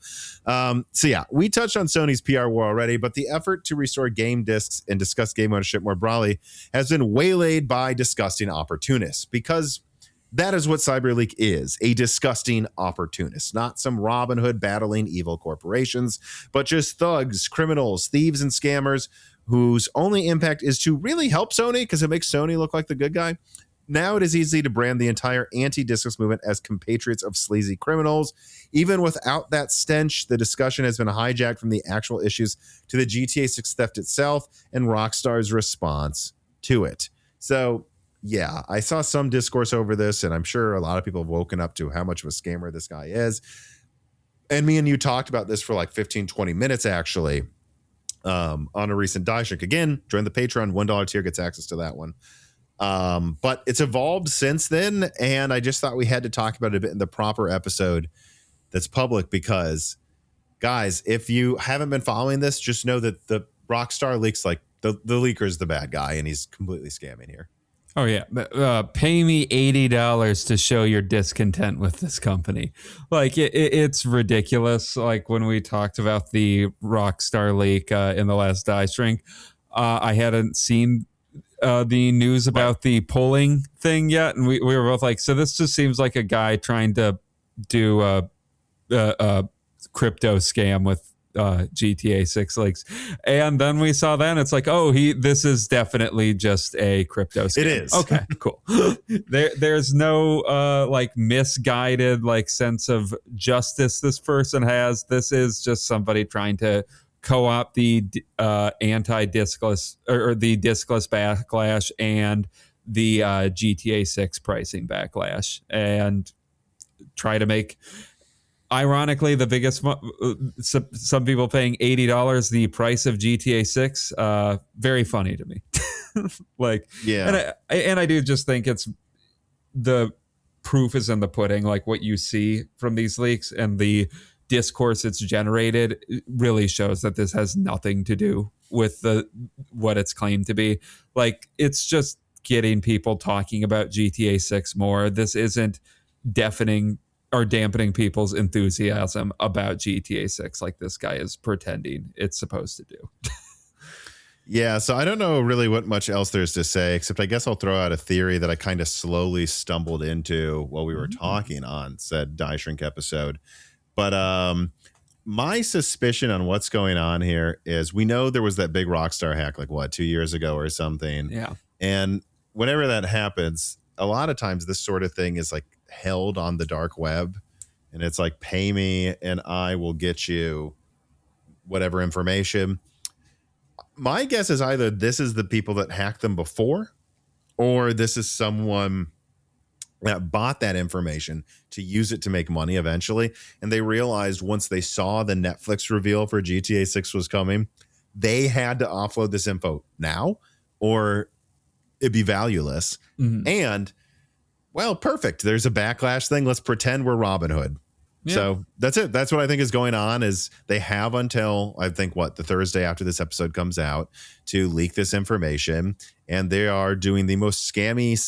We touched on Sony's PR war already, but the effort to restore game discs and discuss game ownership more broadly has been waylaid by disgusting opportunists, because that is what CyberLeak is, a disgusting opportunist, not some Robin Hood battling evil corporations, but just thugs, criminals, thieves, and scammers whose only impact is to really help Sony because it makes Sony look like the good guy. Now it is easy to brand the entire anti-discus movement as compatriots of sleazy criminals. Even without that stench, the discussion has been hijacked from the actual issues to the GTA 6 theft itself and Rockstar's response to it. So, yeah, I saw some discourse over this, and I'm sure a lot of people have woken up to how much of a scammer this guy is. And me and you talked about this for like 15, 20 minutes, actually. On a recent Daishik. Again, join the Patreon, $1 tier gets access to that one. But it's evolved since then, and I just thought we had to talk about it a bit in the proper episode that's public, because, guys, if you haven't been following this, just know that the Rockstar leaks, like, the leaker is the bad guy, and he's completely scamming here. Oh yeah, pay me $80 to show your discontent with this company. Like it's ridiculous. Like when we talked about the Rockstar leak in the last Die Shrink, I hadn't seen the news about the polling thing yet, and we were both like, so this just seems like a guy trying to do a crypto scam with GTA 6 leaks. And then we saw that and it's like, oh, this is definitely just a crypto scam. It is. Okay, cool. There's no like misguided like sense of justice this person has. This is just somebody trying to co-opt the anti-diskless or the diskless backlash and the GTA 6 pricing backlash and try to make, ironically, the biggest, some people paying $80 the price of GTA 6, very funny to me. Like, yeah. And I do just think it's the proof is in the pudding, like what you see from these leaks and the discourse it's generated really shows that this has nothing to do with what it's claimed to be. Like, it's just getting people talking about GTA 6 more. This isn't deafening or dampening people's enthusiasm about GTA 6 like this guy is pretending it's supposed to do. Yeah, so I don't know really what much else there's to say, except I guess I'll throw out a theory that I kind of slowly stumbled into while we were talking on said Die Shrink episode. But my suspicion on what's going on here is we know there was that big Rockstar hack, like 2 years ago or something. Yeah. And whenever that happens, a lot of times this sort of thing is like held on the dark web. And it's like, pay me and I will get you whatever information. My guess is either this is the people that hacked them before, or this is someone that bought that information to use it to make money eventually. And they realized once they saw the Netflix reveal for GTA 6 was coming, they had to offload this info now or it'd be valueless. Mm-hmm. And, well, perfect. There's a backlash thing. Let's pretend we're Robin Hood. Yeah. So that's it. That's what I think is going on is they have until, I think, the Thursday after this episode comes out to leak this information. And they are doing the most scammy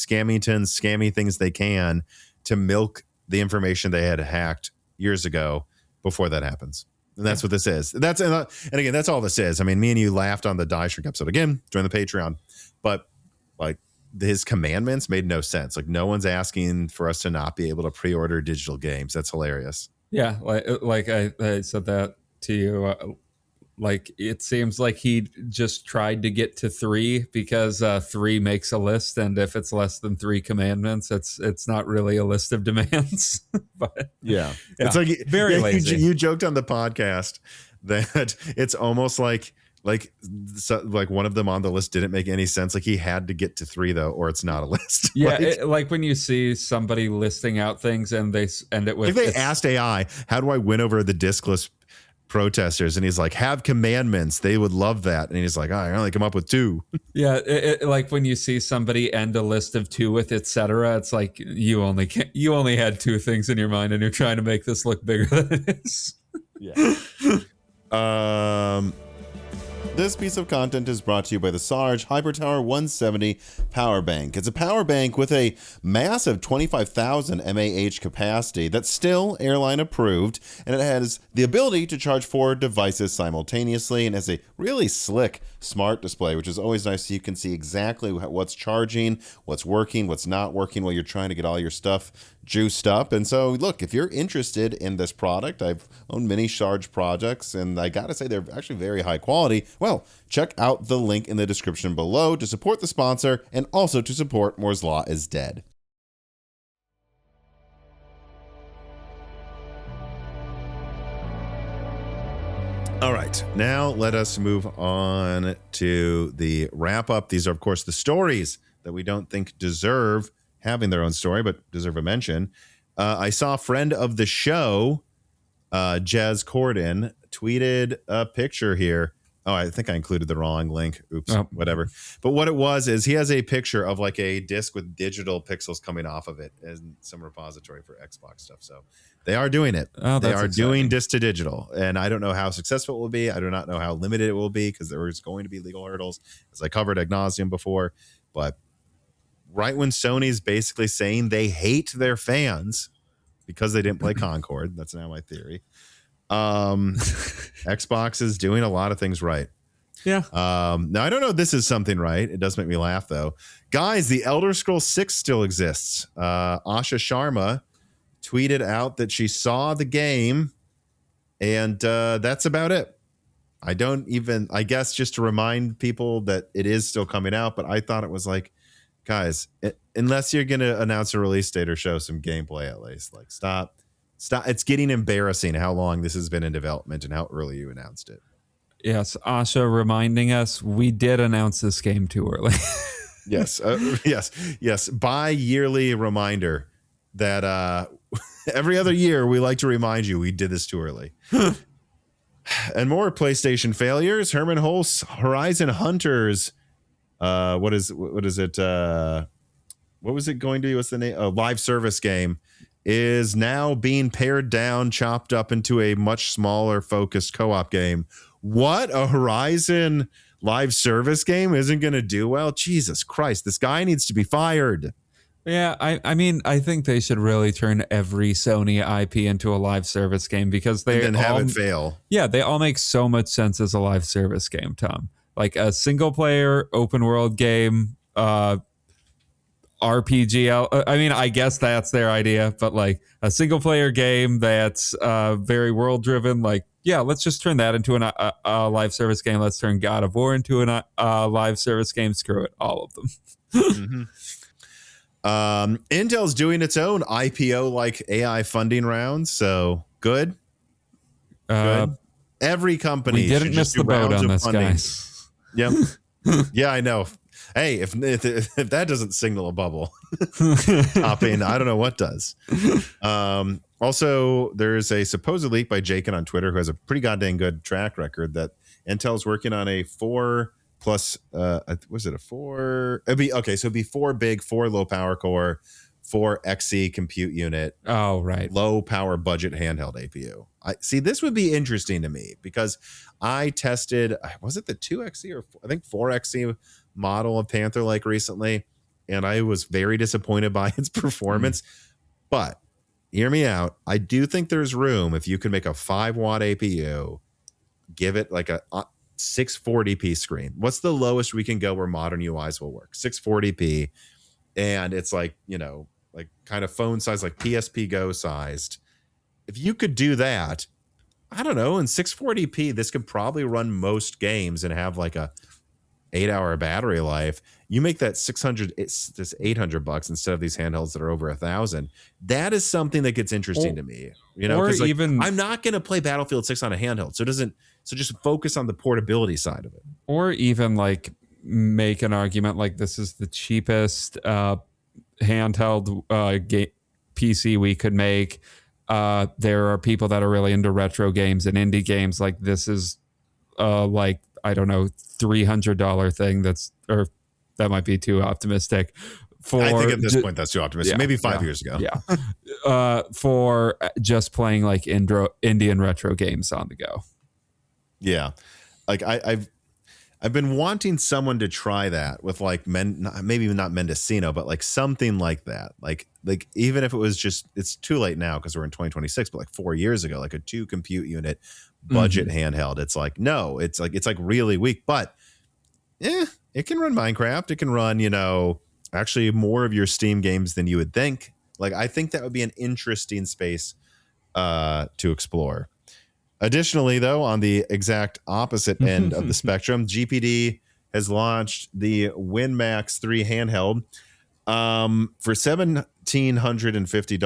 things they can to milk the information they had hacked years ago before that happens. And that's what this is. And again, that's all this is. I mean, me and you laughed on the Die Shrink episode. Again, join the Patreon. But like his commandments made no sense. Like no one's asking for us to not be able to pre-order digital games. That's hilarious. Yeah, like I said that to you. Like it seems like he just tried to get to 3 because 3 makes a list, and if it's less than 3 commandments, it's not really a list of demands. But yeah, it's like very lazy. You joked on the podcast that it's almost like one of them on the list didn't make any sense. Like he had to get to 3 though, or it's not a list. Yeah, like when you see somebody listing out things and they end it with, if they asked AI, how do I win over the diskless protesters, and he's like, have commandments, they would love that, and he's like, I only come up with 2. Yeah, like when you see somebody end a list of 2 with etc., it's like you only had 2 things in your mind and you're trying to make this look bigger than it is. Yeah. This piece of content is brought to you by the Sarge Hypertower 170 power bank. It's a power bank with a massive 25,000 mAh capacity that's still airline approved, and it has the ability to charge 4 devices simultaneously and has a really slick smart display, which is always nice so you can see exactly what's charging, what's working, what's not working while you're trying to get all your stuff juiced up. And so look, if you're interested in this product, I've owned many Sarge projects and I gotta say they're actually very high quality. Well, check out the link in the description below to support the sponsor and also to support Moore's Law is Dead. All right, now let us move on to the wrap up. These are, of course, the stories that we don't think deserve having their own story, but deserve a mention. I saw a friend of the show, Jez Corden, tweeted a picture here. Oh, I think I included the wrong link. Oops, whatever. But what it was is he has a picture of like a disc with digital pixels coming off of it in some repository for Xbox stuff. So they are doing it. Oh, they are exciting. doing disc to digital. And I don't know how successful it will be. I do not know how limited it will be because there is going to be legal hurdles, as I covered ad nauseum before. But right when Sony's basically saying they hate their fans because they didn't play Concord. That's now my theory. Xbox is doing a lot of things right. Yeah. Now I don't know if this is something right. It does make me laugh though. Guys, the Elder Scrolls 6 still exists. Asha Sharma tweeted out that she saw the game, and that's about it. I guess just to remind people that it is still coming out, but I thought it was like, guys, unless you're going to announce a release date or show some gameplay at least, like stop. It's getting embarrassing how long this has been in development and how early you announced it. Yes, Asha reminding us we did announce this game too early. Yes, yes. Bi-yearly reminder that every other year we like to remind you we did this too early. And more PlayStation failures. Herman Hulst, Horizon Hunters. What is it? What was it going to be? What's the name? A live service game is now being pared down, chopped up into a much smaller, focused co-op game. What? A Horizon live service game isn't going to do well? Jesus Christ, this guy needs to be fired. Yeah, I mean, I think they should really turn every Sony IP into a live service game because they and then have it fail. Yeah, they all make so much sense as a live service game, Tom. Like a single player open world game, RPG. I mean, I guess that's their idea, but like a single player game that's very world driven. Like, yeah, let's just turn that into a live service game. Let's turn God of War into a live service game. Screw it, all of them. Mm-hmm. Intel's doing its own IPO like AI funding round, so good. Every company we didn't miss the boat on this, guys. Yep. Yeah, I know. Hey, if that doesn't signal a bubble topping, I don't know what does. Also, there's a supposed leak by Jakin on Twitter, who has a pretty goddamn good track record, that Intel's working on a 4 plus was it a 4? So it'd be 4 big, 4 low power core, 4 XE compute unit. Oh, right. Low power budget handheld APU. I see, this would be interesting to me because I tested, was it the 2XE or I think 4XE model of Panther Lake recently, and I was very disappointed by its performance. But hear me out. I do think there's room if you can make a 5-watt APU, give it like a 640p screen. What's the lowest we can go where modern UIs will work? 640p, and it's like, like kind of phone size, like PSP Go sized. If you could do that, I don't know, in 640p, this could probably run most games and have like a 8-hour battery life. You make that 600, it's just $800 instead of these handhelds that are over $1,000. That is something that gets interesting to me, or like, even I'm not going to play Battlefield 6 on a handheld, so just focus on the portability side of it. Or even like make an argument like this is the cheapest handheld PC we could make. There are people that are really into retro games and indie games. Like this is like, I don't know, $300 thing that might be too optimistic. I think at this point that's too optimistic. Maybe 5 years ago. Yeah. For just playing like Indian retro games on the go. Yeah. Like I've been wanting someone to try that with like maybe not Mendocino, but like something like that. Like even if it was just, it's too late now because we're in 2026, but like 4 years ago, like a 2 compute unit budget handheld. It's like, no, it's like really weak, but it can run Minecraft. It can run, actually more of your Steam games than you would think. Like, I think that would be an interesting space to explore. Additionally, though, on the exact opposite end of the spectrum, GPD has launched the WinMax 3 handheld for $1,750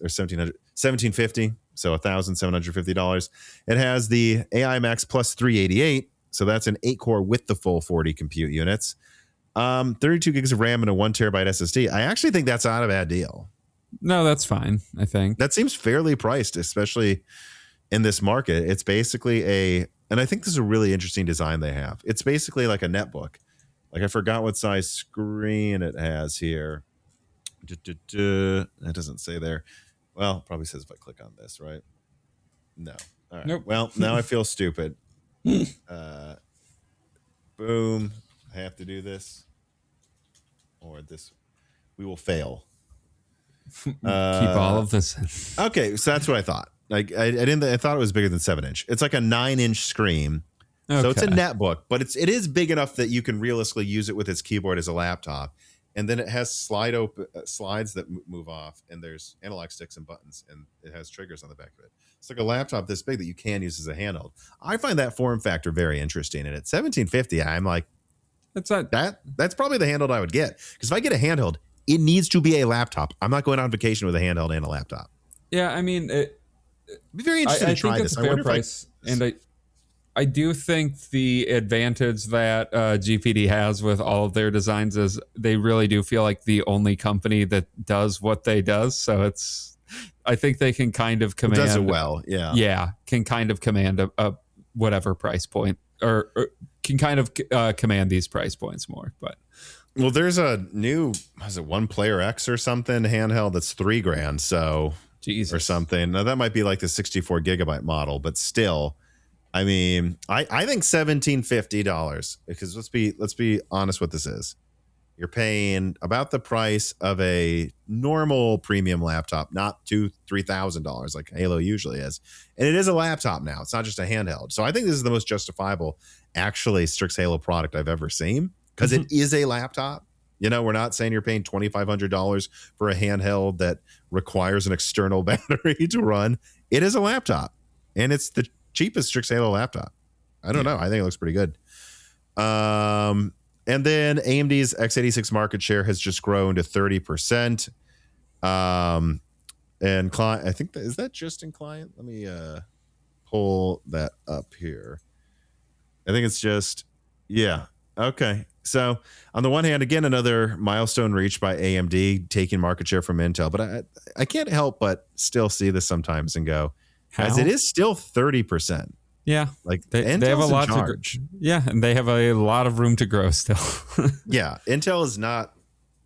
or $1,750, so $1,750. It has the AI Max Plus 388, so that's an 8-core with the full 40 compute units, 32 gigs of RAM and a 1 terabyte SSD. I actually think that's not a bad deal. No, that's fine. I think that seems fairly priced, especially in this market. It's basically and I think this is a really interesting design they have. It's basically like a netbook. Like, I forgot what size screen it has here. It doesn't say there. Well, it probably says if I click on this, right? No. All right. Nope. Well, now I feel stupid. Boom. I have to do this. Or this. we will fail. Keep all of this. Okay, so that's what I thought. Like I thought it was bigger than 7-inch. It's like a 9-inch screen. Okay. So it's a netbook, but it is big enough that you can realistically use it with its keyboard as a laptop. And then it has slides that move off, and there's analog sticks and buttons, and it has triggers on the back of it. It's like a laptop this big that you can use as a handheld. I find that form factor very interesting. And at $1,750, I'm like, that's probably the handheld I would get. Because if I get a handheld, it needs to be a laptop. I'm not going on vacation with a handheld and a laptop. Yeah, I mean, I'd be very interested to try this. I think it's a fair price, and I do think the advantage that GPD has with all of their designs is they really do feel like the only company that does what they does. So I think they can kind of command. It does it well, yeah. Yeah, can kind of command a whatever price point, or can kind of command these price points more. But well, there's a new, One Player X or something handheld that's $3,000, so Jesus. Or something. Now that might be like the 64 gigabyte model, but still. I mean, I think $1,750, because let's be honest what this is. You're paying about the price of a normal premium laptop, not $2,000-$3,000 like Halo usually is. And it is a laptop now. It's not just a handheld. So I think this is the most justifiable, actually, Strix Halo product I've ever seen, because it is a laptop. You know, we're not saying you're paying $2,500 for a handheld that requires an external battery to run. It is a laptop, and it's the cheapest Strix Halo laptop. I don't know. I think it looks pretty good. And then AMD's x86 market share has just grown to 30%. And client, I think is that just in client? Let me pull that up here. I think it's just, yeah. Okay. So on the one hand, again, another milestone reached by AMD, taking market share from Intel. But I can't help but still see this sometimes and go, as it is still 30%. Yeah, like they have a lot to yeah, and they have a lot of room to grow still. Yeah, Intel is not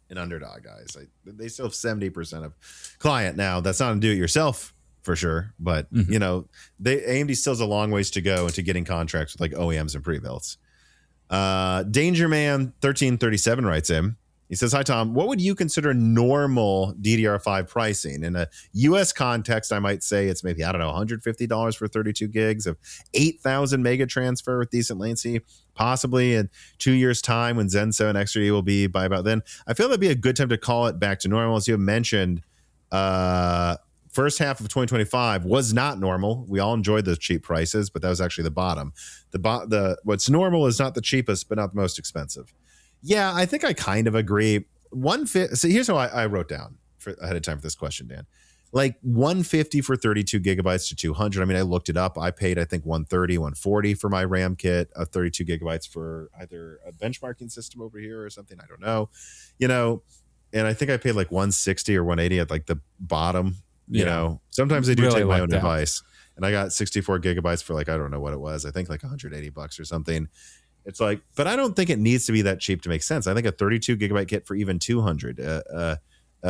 an underdog, guys. They still have 70% of client now. That's not a do-it-yourself for sure, but you know, AMD still has a long ways to go into getting contracts with like OEMs and pre-builts. Dangerman 1337 writes in. He says, "Hi Tom, what would you consider normal DDR5 pricing? In a US context, I might say it's maybe, I don't know, $150 for 32 gigs of 8,000 mega transfer with decent latency, possibly in 2 years' time when Zen 7 Extra E will be by about then. I feel that'd be a good time to call it back to normal. As you have mentioned, first half of 2025 was not normal. We all enjoyed those cheap prices, but that was actually the bottom. What's normal is not the cheapest, but not the most expensive." Yeah, I think I kind of agree. So here's how I wrote down ahead of time for this question, Dan. Like 150 for 32 gigabytes to 200. I mean, I looked it up. I paid, I think, 130, 140 for my RAM kit of 32 gigabytes for either a benchmarking system over here or something. I don't know. You know, and I think I paid like 160 or 180 at like the bottom. You know, sometimes I do really take my own advice. And I got 64 gigabytes for like, I don't know what it was. I think like $180 or something. It's like, but I don't think it needs to be that cheap to make sense. I think a 32 gigabyte kit for even 200, a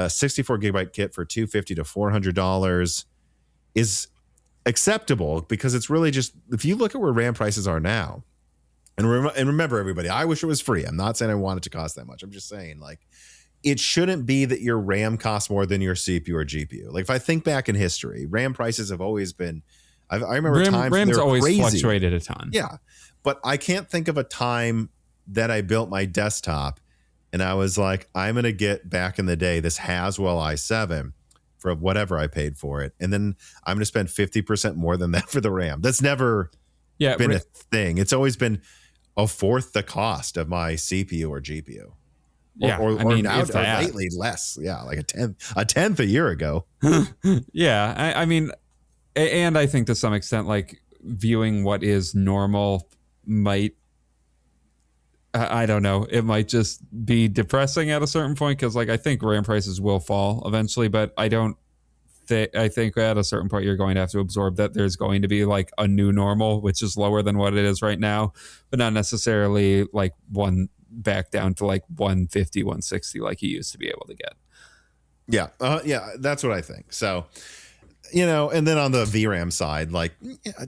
64 gigabyte kit for $250 to $400 is acceptable, because it's really just, if you look at where RAM prices are now, and remember everybody, I wish it was free. I'm not saying I want it to cost that much. I'm just saying, like, it shouldn't be that your RAM costs more than your CPU or GPU. Like if I think back in history, RAM prices have always been, I remember times RAM's always crazy. Fluctuated a ton. Yeah. But I can't think of a time that I built my desktop and I was like, I'm going to get back in the day this Haswell i7 for whatever I paid for it. And then I'm going to spend 50% more than that for the RAM. That's never been a thing. It's always been a fourth the cost of my CPU or GPU. Or lately less. Yeah, like a tenth a year ago. Yeah, I mean, and I think to some extent, like, viewing what is normal might, I don't know, it might just be depressing at a certain point, because like I think RAM prices will fall eventually, but I think at a certain point you're going to have to absorb that there's going to be like a new normal, which is lower than what it is right now, but not necessarily like one back down to like 150, 160 like you used to be able to get. Yeah, that's what I think. So, you know, and then on the VRAM side, like $10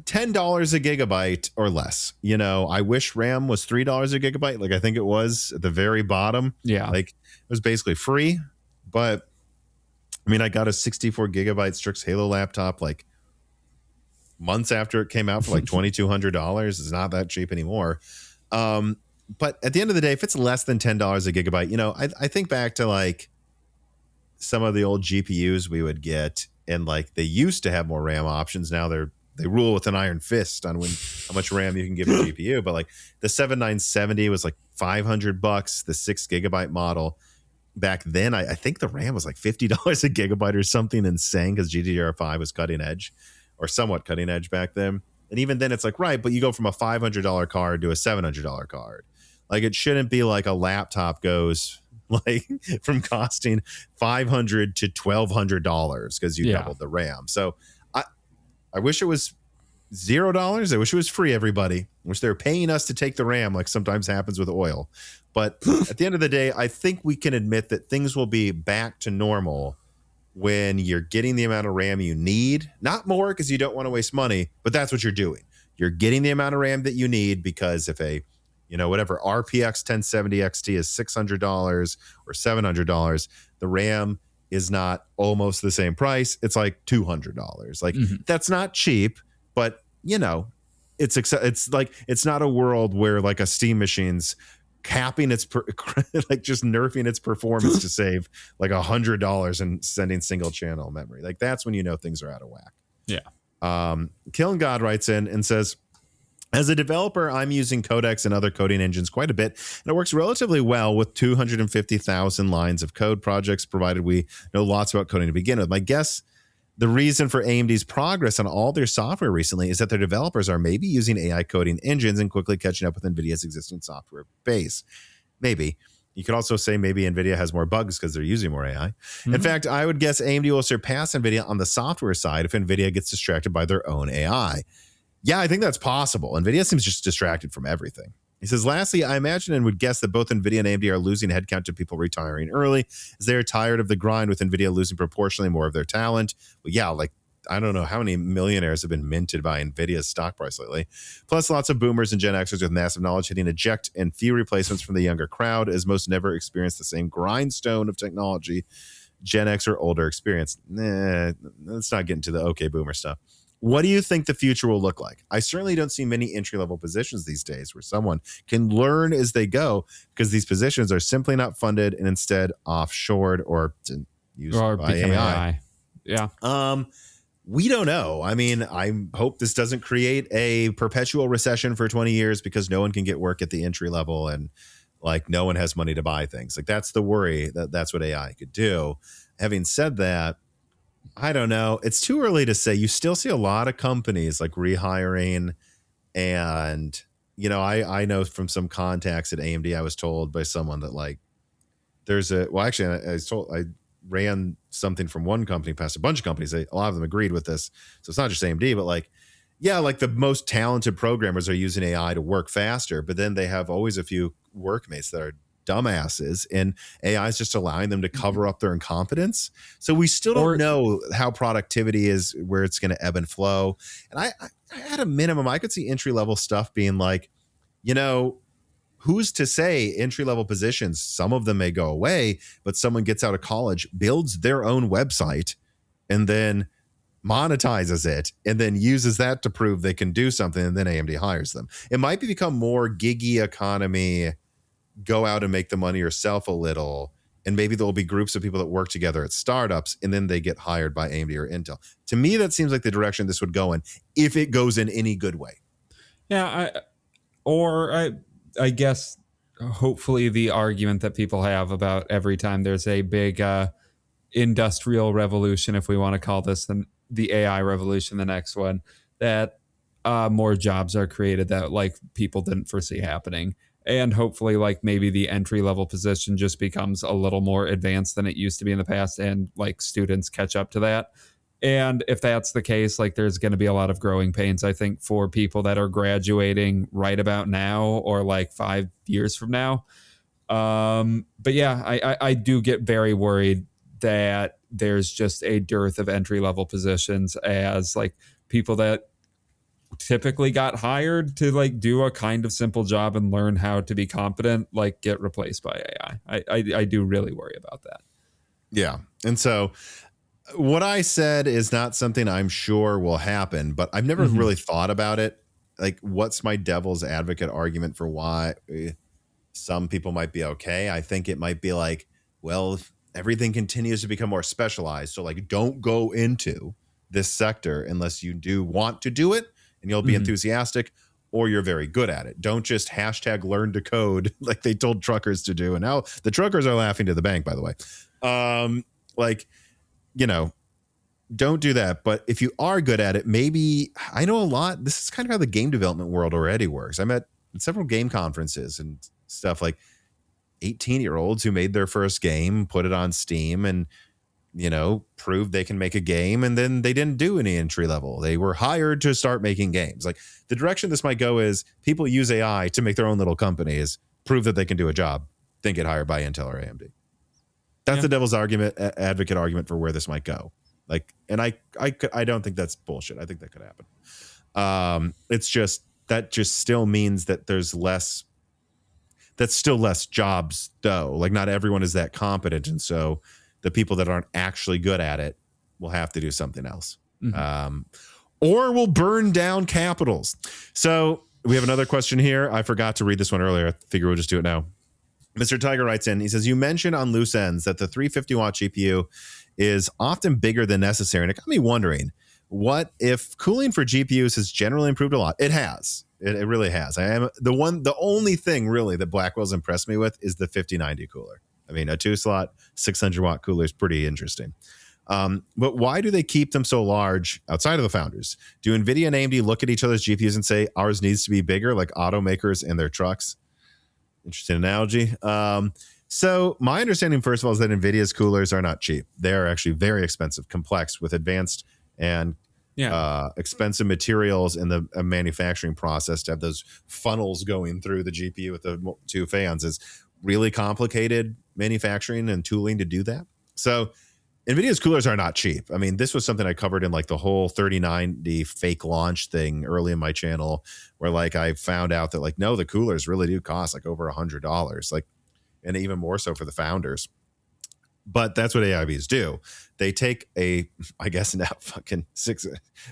a gigabyte or less. You know, I wish RAM was $3 a gigabyte. Like I think it was at the very bottom. Yeah, like it was basically free. But I mean, I got a 64 gigabyte Strix Halo laptop like months after it came out for like $2,200. It's not that cheap anymore. But at the end of the day, if it's less than $10 a gigabyte, you know, I think back to like some of the old GPUs we would get, and like they used to have more RAM options. Now they rule with an iron fist on how much RAM you can give a GPU. But like the 7970 was like $500. The 6 gigabyte model back then, I think the RAM was like $50 a gigabyte or something insane, because GDDR5 was cutting edge, or somewhat cutting edge back then. And even then, it's like, right, but you go from a $500 card to a $700 card. Like, it shouldn't be like a laptop goes like from costing $500 to $1,200 because you doubled the RAM. So I wish it was $0. I wish it was free, everybody. I wish they were paying us to take the RAM, like sometimes happens with oil. But at the end of the day, I think we can admit that things will be back to normal when you're getting the amount of RAM you need. Not more, because you don't want to waste money, but that's what you're doing. You're getting the amount of RAM that you need, because if a, you know, whatever RPX 1070 XT is $600 or $700, the RAM is not almost the same price. It's like $200. Like, that's not cheap, but you know, it's like, it's not a world where like a Steam machine's capping its like just nerfing its performance to save like $100 and sending single channel memory. Like, that's when you know things are out of whack. Yeah. Killing God writes in and says, as a developer, I'm using Codex and other coding engines quite a bit, and it works relatively well with 250,000 lines of code projects, provided we know lots about coding to begin with. My guess, the reason for AMD's progress on all their software recently is that their developers are maybe using AI coding engines and quickly catching up with NVIDIA's existing software base. Maybe. You could also say maybe NVIDIA has more bugs because they're using more AI. In fact, I would guess AMD will surpass NVIDIA on the software side if NVIDIA gets distracted by their own AI. Yeah, I think that's possible. NVIDIA seems just distracted from everything. He says, lastly, I imagine and would guess that both NVIDIA and AMD are losing headcount to people retiring early, as they're tired of the grind, with NVIDIA losing proportionally more of their talent. Well, yeah, like, I don't know how many millionaires have been minted by NVIDIA's stock price lately. Plus, lots of boomers and Gen Xers with massive knowledge hitting eject, and few replacements from the younger crowd, as most never experienced the same grindstone of technology Gen X or older experience. Let's not get into the okay boomer stuff. What do you think the future will look like? I certainly don't see many entry-level positions these days where someone can learn as they go, because these positions are simply not funded and instead offshored or used by AI. Yeah. We don't know. I mean, I hope this doesn't create a perpetual recession for 20 years because no one can get work at the entry level, and like no one has money to buy things. Like, that's the worry, that's what AI could do. Having said that, I don't know. It's too early to say. You still see a lot of companies like rehiring, and you know, I know from some contacts at AMD, I was told by someone that like there's I ran something from one company past a bunch of companies. A lot of them agreed with this. So it's not just AMD, but like, yeah, like the most talented programmers are using AI to work faster, but then they have always a few workmates that are dumbasses, and AI is just allowing them to cover up their incompetence. So we still don't know how productivity is, where it's going to ebb and flow. And I at a minimum, I could see entry level stuff being like, you know, who's to say entry level positions, some of them may go away, but someone gets out of college, builds their own website, and then monetizes it, and then uses that to prove they can do something, and then AMD hires them. It might become more giggy economy, go out and make the money yourself a little, and maybe there'll be groups of people that work together at startups, and then they get hired by AMD or Intel. To me, that seems like the direction this would go in, if it goes in any good way. Yeah, I guess hopefully the argument that people have about every time there's a big industrial revolution, if we want to call this the AI revolution, the next one, that more jobs are created that like people didn't foresee happening. And hopefully, like, maybe the entry level position just becomes a little more advanced than it used to be in the past, and like students catch up to that. And if that's the case, like, there's going to be a lot of growing pains, I think, for people that are graduating right about now or like 5 years from now. But yeah, I do get very worried that there's just a dearth of entry level positions, as like people that typically got hired to like do a kind of simple job and learn how to be competent, like, get replaced by AI. I do really worry about that. Yeah. And so what I said is not something I'm sure will happen, but I've never really thought about it. Like, what's my devil's advocate argument for why some people might be okay? I think it might be like, well, if everything continues to become more specialized. So, like, don't go into this sector unless you do want to do it and you'll be enthusiastic, or you're very good at it. Don't just hashtag learn to code like they told truckers to do. And now the truckers are laughing to the bank, by the way. Like, you know, don't do that. But if you are good at it, maybe, I know a lot. This is kind of how the game development world already works. I'm at several game conferences and stuff, like 18-year-olds who made their first game, put it on Steam, and, you know, proved they can make a game. And then they didn't do any entry level. They were hired to start making games. Like, the direction this might go is people use AI to make their own little companies, prove that they can do a job, then get hired by Intel or AMD. That's the devil's advocate argument for where this might go. Like, and I don't think that's bullshit. I think that could happen. It's just, that just still means that that's still less jobs though. Like, not everyone is that competent. And so the people that aren't actually good at it will have to do something else. Or will burn down capitals. So we have another question here. I forgot to read this one earlier. I figure we'll just do it now. Mr. Tiger writes in, he says, you mentioned on loose ends that the 350 watt GPU is often bigger than necessary. And it got me wondering, what if cooling for GPUs has generally improved a lot? It has. It really has. The only thing really that Blackwell's impressed me with is the 5090 cooler. I mean, a 2-slot 600 watt cooler is pretty interesting. But why do they keep them so large outside of the founders? Do Nvidia and AMD look at each other's GPUs and say ours needs to be bigger, like automakers and their trucks? Interesting analogy. So my understanding, first of all, is that NVIDIA's coolers are not cheap. They are actually very expensive, complex, with advanced and expensive materials in the manufacturing process. To have those funnels going through the GPU with the 2 fans is really complicated manufacturing and tooling to do that. So NVIDIA's coolers are not cheap. I mean, this was something I covered in like the whole 3090 fake launch thing early in my channel, where like I found out that like, no, the coolers really do cost like over $100, like, and even more so for the founders. But that's what AIBs do. They take I guess now fucking 6.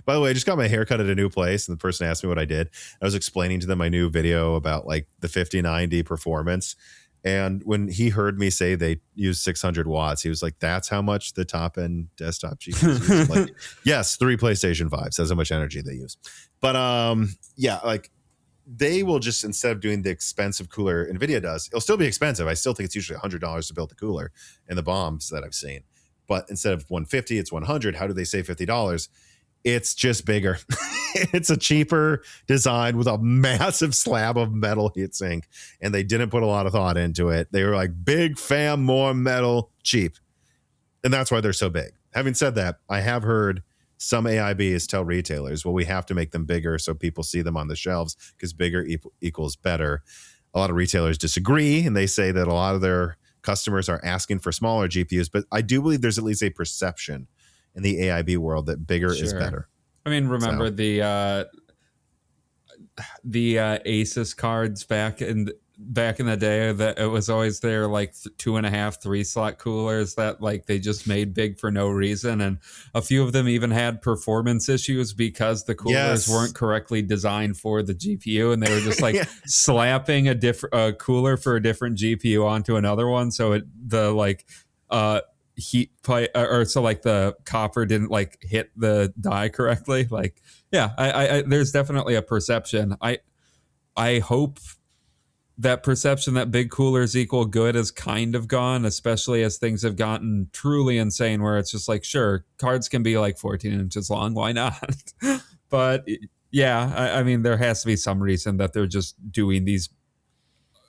By the way, I just got my haircut at a new place, and the person asked me what I did. I was explaining to them my new video about like the 5090 performance. And when he heard me say they use 600 watts, he was like, that's how much the top end desktop GPUs use. I'm like, yes, 3 PlayStation 5s. That's how much energy they use. But yeah, like, they will just, instead of doing the expensive cooler NVIDIA does, it'll still be expensive. I still think it's usually $100 to build the cooler in the bombs that I've seen. But instead of $150, it's $100. How do they save $50? It's just bigger. It's a cheaper design with a massive slab of metal heatsink, and they didn't put a lot of thought into it. They were like, big fam, more metal, cheap. And that's why they're so big. Having said that, I have heard some AIBs tell retailers, well, we have to make them bigger so people see them on the shelves, because bigger equals better. A lot of retailers disagree, and they say that a lot of their customers are asking for smaller GPUs. But I do believe there's at least a perception in the AIB world that bigger is better. I mean, remember the Asus cards back in the day, that it was always their like 2.5, 3-slot coolers that like they just made big for no reason, and a few of them even had performance issues because the coolers weren't correctly designed for the GPU, and they were just like slapping a cooler for a different GPU onto another one, so heat pipe, or so like the copper didn't like hit the die correctly. Like, yeah, I there's definitely a perception. I hope that perception that big coolers equal good is kind of gone, especially as things have gotten truly insane, where it's just like, sure, cards can be like 14 inches long, why not? But yeah, I mean, there has to be some reason that they're just doing these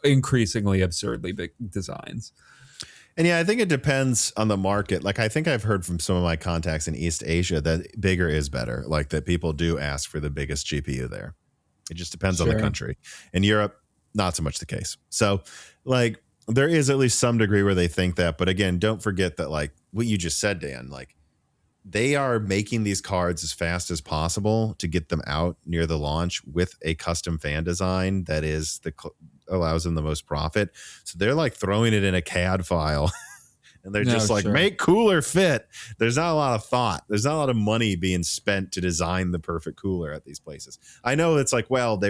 increasingly absurdly big designs. And yeah, I think it depends on the market. Like, I think I've heard from some of my contacts in East Asia that bigger is better. Like, that people do ask for the biggest GPU there. It just depends on the country. In Europe, not so much the case. So, like, there is at least some degree where they think that. But again, don't forget that, like, what you just said, Dan, like, they are making these cards as fast as possible to get them out near the launch with a custom fan design that is allows them the most profit. So they're like throwing it in a CAD file And they're just like, make cooler fit. There's not a lot of thought. There's not a lot of money being spent to design the perfect cooler at these places. I know it's like, well,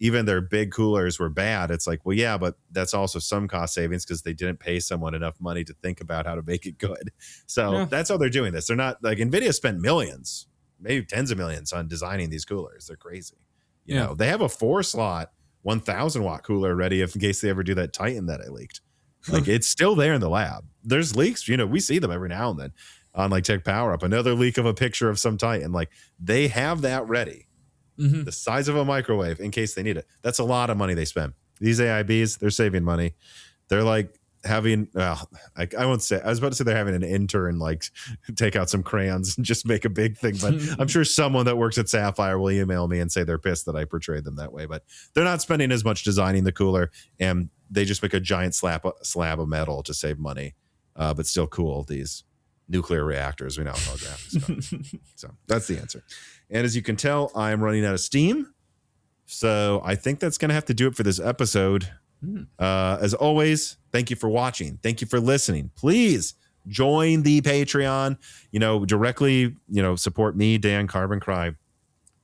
even their big coolers were bad. It's like, well, yeah, but that's also some cost savings because they didn't pay someone enough money to think about how to make it good. So that's how they're doing this. They're not like Nvidia spent millions, maybe tens of millions on designing these coolers. They're crazy. You know, they have a 4-slot 1,000 watt cooler ready in case they ever do that Titan that I leaked. Like it's still there in the lab. There's leaks, you know, we see them every now and then on like Tech Power Up. Another leak of a picture of some Titan. Like they have that ready, the size of a microwave in case they need it. That's a lot of money they spend. These AIBs, they're saving money. They're like having, well, I won't say, I was about to say they're having an intern like take out some crayons and just make a big thing. But I'm sure someone that works at Sapphire will email me and say they're pissed that I portrayed them that way. But they're not spending as much designing the cooler, and they just make a giant slab of metal to save money, but still cool these nuclear reactors. We know how graphics. So that's the answer. And as you can tell, I'm running out of steam. So I think that's going to have to do it for this episode. As always, thank you for watching. Thank you for listening. Please join the Patreon, you know, directly, you know, support me, Dan, Carbon Cry,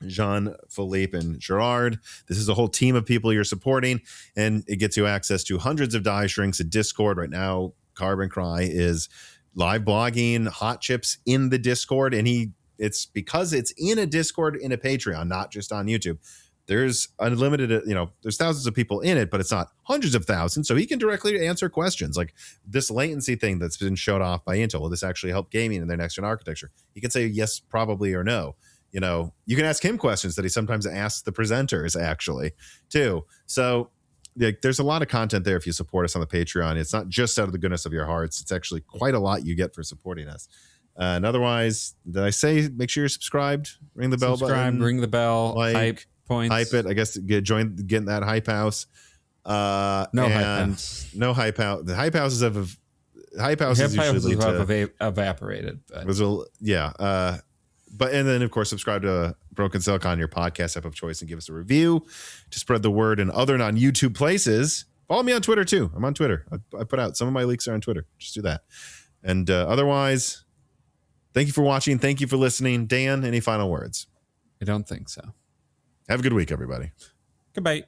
Jean-Philippe, and Gerard. This is a whole team of people you're supporting, and it gets you access to hundreds of die shrinks, a Discord. Right now, Carbon Cry is live blogging hot chips in the Discord, and it's because it's in a Discord in a Patreon, not just on YouTube. There's unlimited, you know, there's thousands of people in it, but it's not hundreds of thousands. So he can directly answer questions like this latency thing that's been showed off by Intel. Will this actually help gaming in their next gen architecture? He can say yes, probably, or no. You know, you can ask him questions that he sometimes asks the presenters actually too. So there's a lot of content there if you support us on the Patreon. It's not just out of the goodness of your hearts. It's actually quite a lot you get for supporting us. And otherwise, did I say make sure you're subscribed? Ring the bell button. Ring the bell. Like, hype points. Hype it. I guess getting that hype house. No hype house. No hype house. The hype houses have hype houses usually evaporated. But. But and then of course subscribe to Broken Silicon, your podcast app of choice, and give us a review to spread the word in other non-YouTube places. Follow me on Twitter too. I'm on Twitter. I put out some of my leaks are on Twitter. Just do that. And otherwise, thank you for watching. Thank you for listening. Dan, any final words? I don't think so. Have a good week, everybody. Goodbye.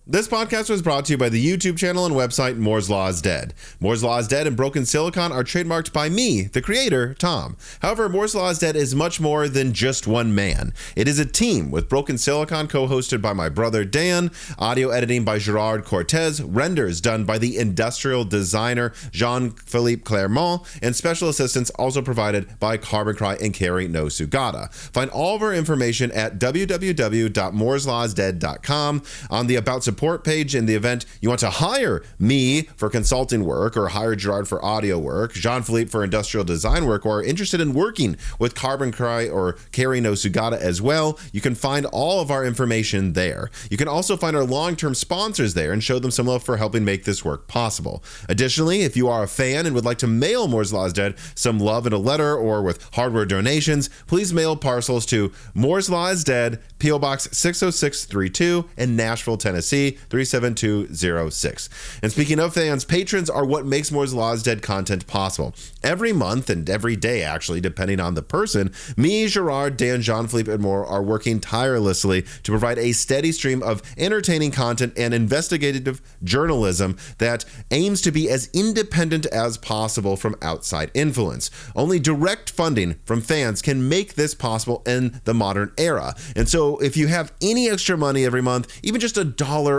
This podcast was brought to you by the YouTube channel and website Moore's Law is Dead. Moore's Law is Dead and Broken Silicon are trademarked by me, the creator, Tom. However, Moore's Law is Dead is much more than just one man. It is a team with Broken Silicon co-hosted by my brother Dan, audio editing by Gerard Cortez, renders done by the industrial designer Jean-Philippe Clermont, and special assistance also provided by Carbon Cry and Carrie No Sugata. Find all of our information at www.mooreslawsdead.com. On the About Support page in the event you want to hire me for consulting work, or hire Gerard for audio work, Jean-Philippe for industrial design work, or interested in working with Carbon Cry or Carrie No Sugata as well, you can find all of our information there. You can also find our long-term sponsors there and show them some love for helping make this work possible. Additionally, if you are a fan and would like to mail Moore's Law is Dead some love in a letter or with hardware donations, please mail parcels to Moore's Law is Dead, P.O. Box 60632 in Nashville, Tennessee 37206. And speaking of fans, patrons are what makes Moore's Law is Dead content possible. Every month and every day, actually, depending on the person, me, Gerard, Dan, Jean-Philippe, and more are working tirelessly to provide a steady stream of entertaining content and investigative journalism that aims to be as independent as possible from outside influence. Only direct funding from fans can make this possible in the modern era. And so if you have any extra money every month, even just $1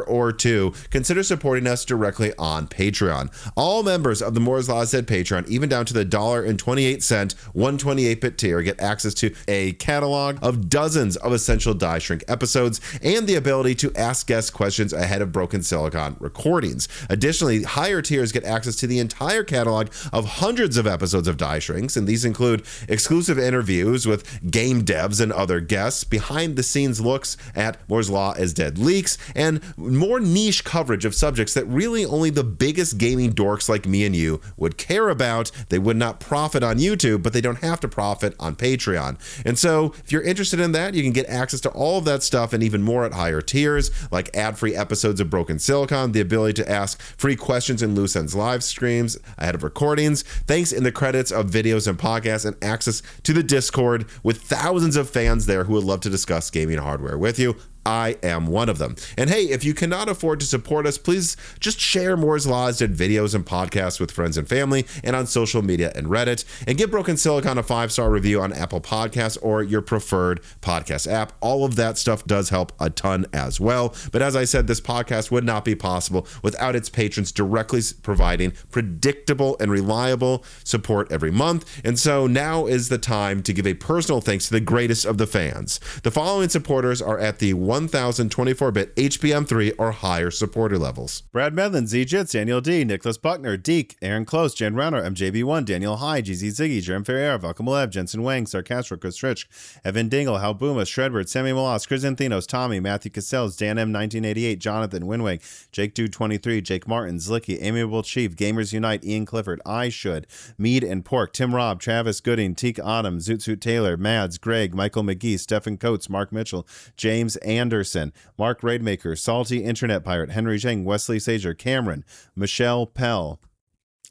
or $2, consider supporting us directly on Patreon. All members of the Moore's Law is Dead Patreon, even down to the $1.28 128-bit tier, get access to a catalog of dozens of essential die shrink episodes and the ability to ask guest questions ahead of Broken Silicon recordings. Additionally, higher tiers get access to the entire catalog of hundreds of episodes of die shrinks, and these include exclusive interviews with game devs and other guests, behind the scenes looks at Moore's Law is Dead leaks, and more niche coverage of subjects that really only the biggest gaming dorks like me and you would care about. They would not profit on YouTube, but they don't have to profit on Patreon. And so if you're interested in that, you can get access to all of that stuff and even more at higher tiers, like ad-free episodes of Broken Silicon, the ability to ask free questions in Loose Ends live streams ahead of recordings, thanks in the credits of videos and podcasts, and access to the Discord with thousands of fans there who would love to discuss gaming hardware with you. I am one of them. And hey, if you cannot afford to support us, please just share Moore's Law's Dead videos and podcasts with friends and family and on social media and Reddit, and give Broken Silicon a 5-star review on Apple Podcasts or your preferred podcast app. All of that stuff does help a ton as well. But as I said, this podcast would not be possible without its patrons directly providing predictable and reliable support every month. And so now is the time to give a personal thanks to the greatest of the fans. The following supporters are at the 1024-bit HBM3 or higher supporter levels: Brad Medlin, Z-Jits, Daniel D, Nicholas Buckner, Deke, Aaron Close, Jen Rauner, MJB1, Daniel High, GZ Ziggy, Jerem Ferreira, Velcom Lev, Jensen Wang, Sarcastro, Chris Rich, Evan Dingle, Hal Booma, Shredbird, Sammy Molas, Chris Anthenos, Tommy, Matthew Castells, Dan M1988, Jonathan Winweg, Jake Dude 23, Jake Martin, Zlicky, Amiable Chief, Gamers Unite, Ian Clifford, I Should, Mead and Pork, Tim Robb, Travis Gooding, Teak Autumn, Zoot Taylor, Mads, Greg, Michael McGee, Stephen Coates, Mark Mitchell, James Anderson, Mark Raidmaker, Salty Internet Pirate, Henry Zheng, Wesley Sager, Cameron, Michelle Pell,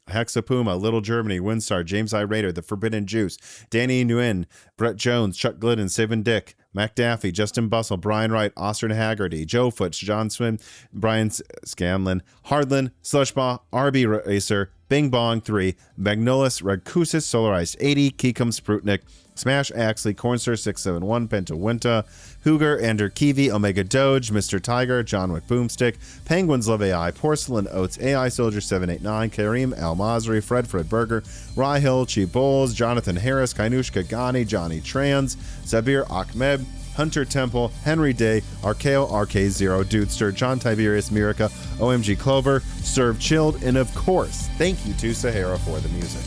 Hexapuma, Little Germany, Windstar, James I. Raider, The Forbidden Juice, Danny Nguyen, Brett Jones, Chuck Glidden, Saban Dick, Mac Daffy, Justin Bustle, Brian Wright, Austin Haggerty, Joe Foots, John Swim, Brian Scanlon, Hardlin, Slushbaugh, RB Racer, Bing Bong 3, Magnolus, Ragusis, Solarized 80, Keekum Sprutnik, Smash Axley, Cornstar 671, Penta Winta, Hooger, Ender Kiwi, Omega Doge, Mr. Tiger, John Wick Boomstick, Penguins Love AI, Porcelain Oats, AI Soldier 789, Kareem Al Masri, Fred Burger, Rye Hill, Cheap Bowls, Jonathan Harris, Kainushka Ghani, Johnny Trans, Zabir Ahmed, Hunter Temple, Henry Day, Arkeo RK0, Dudester, John Tiberius, Mirica, OMG Clover, Serve Chilled, and of course, thank you to Sahara for the music.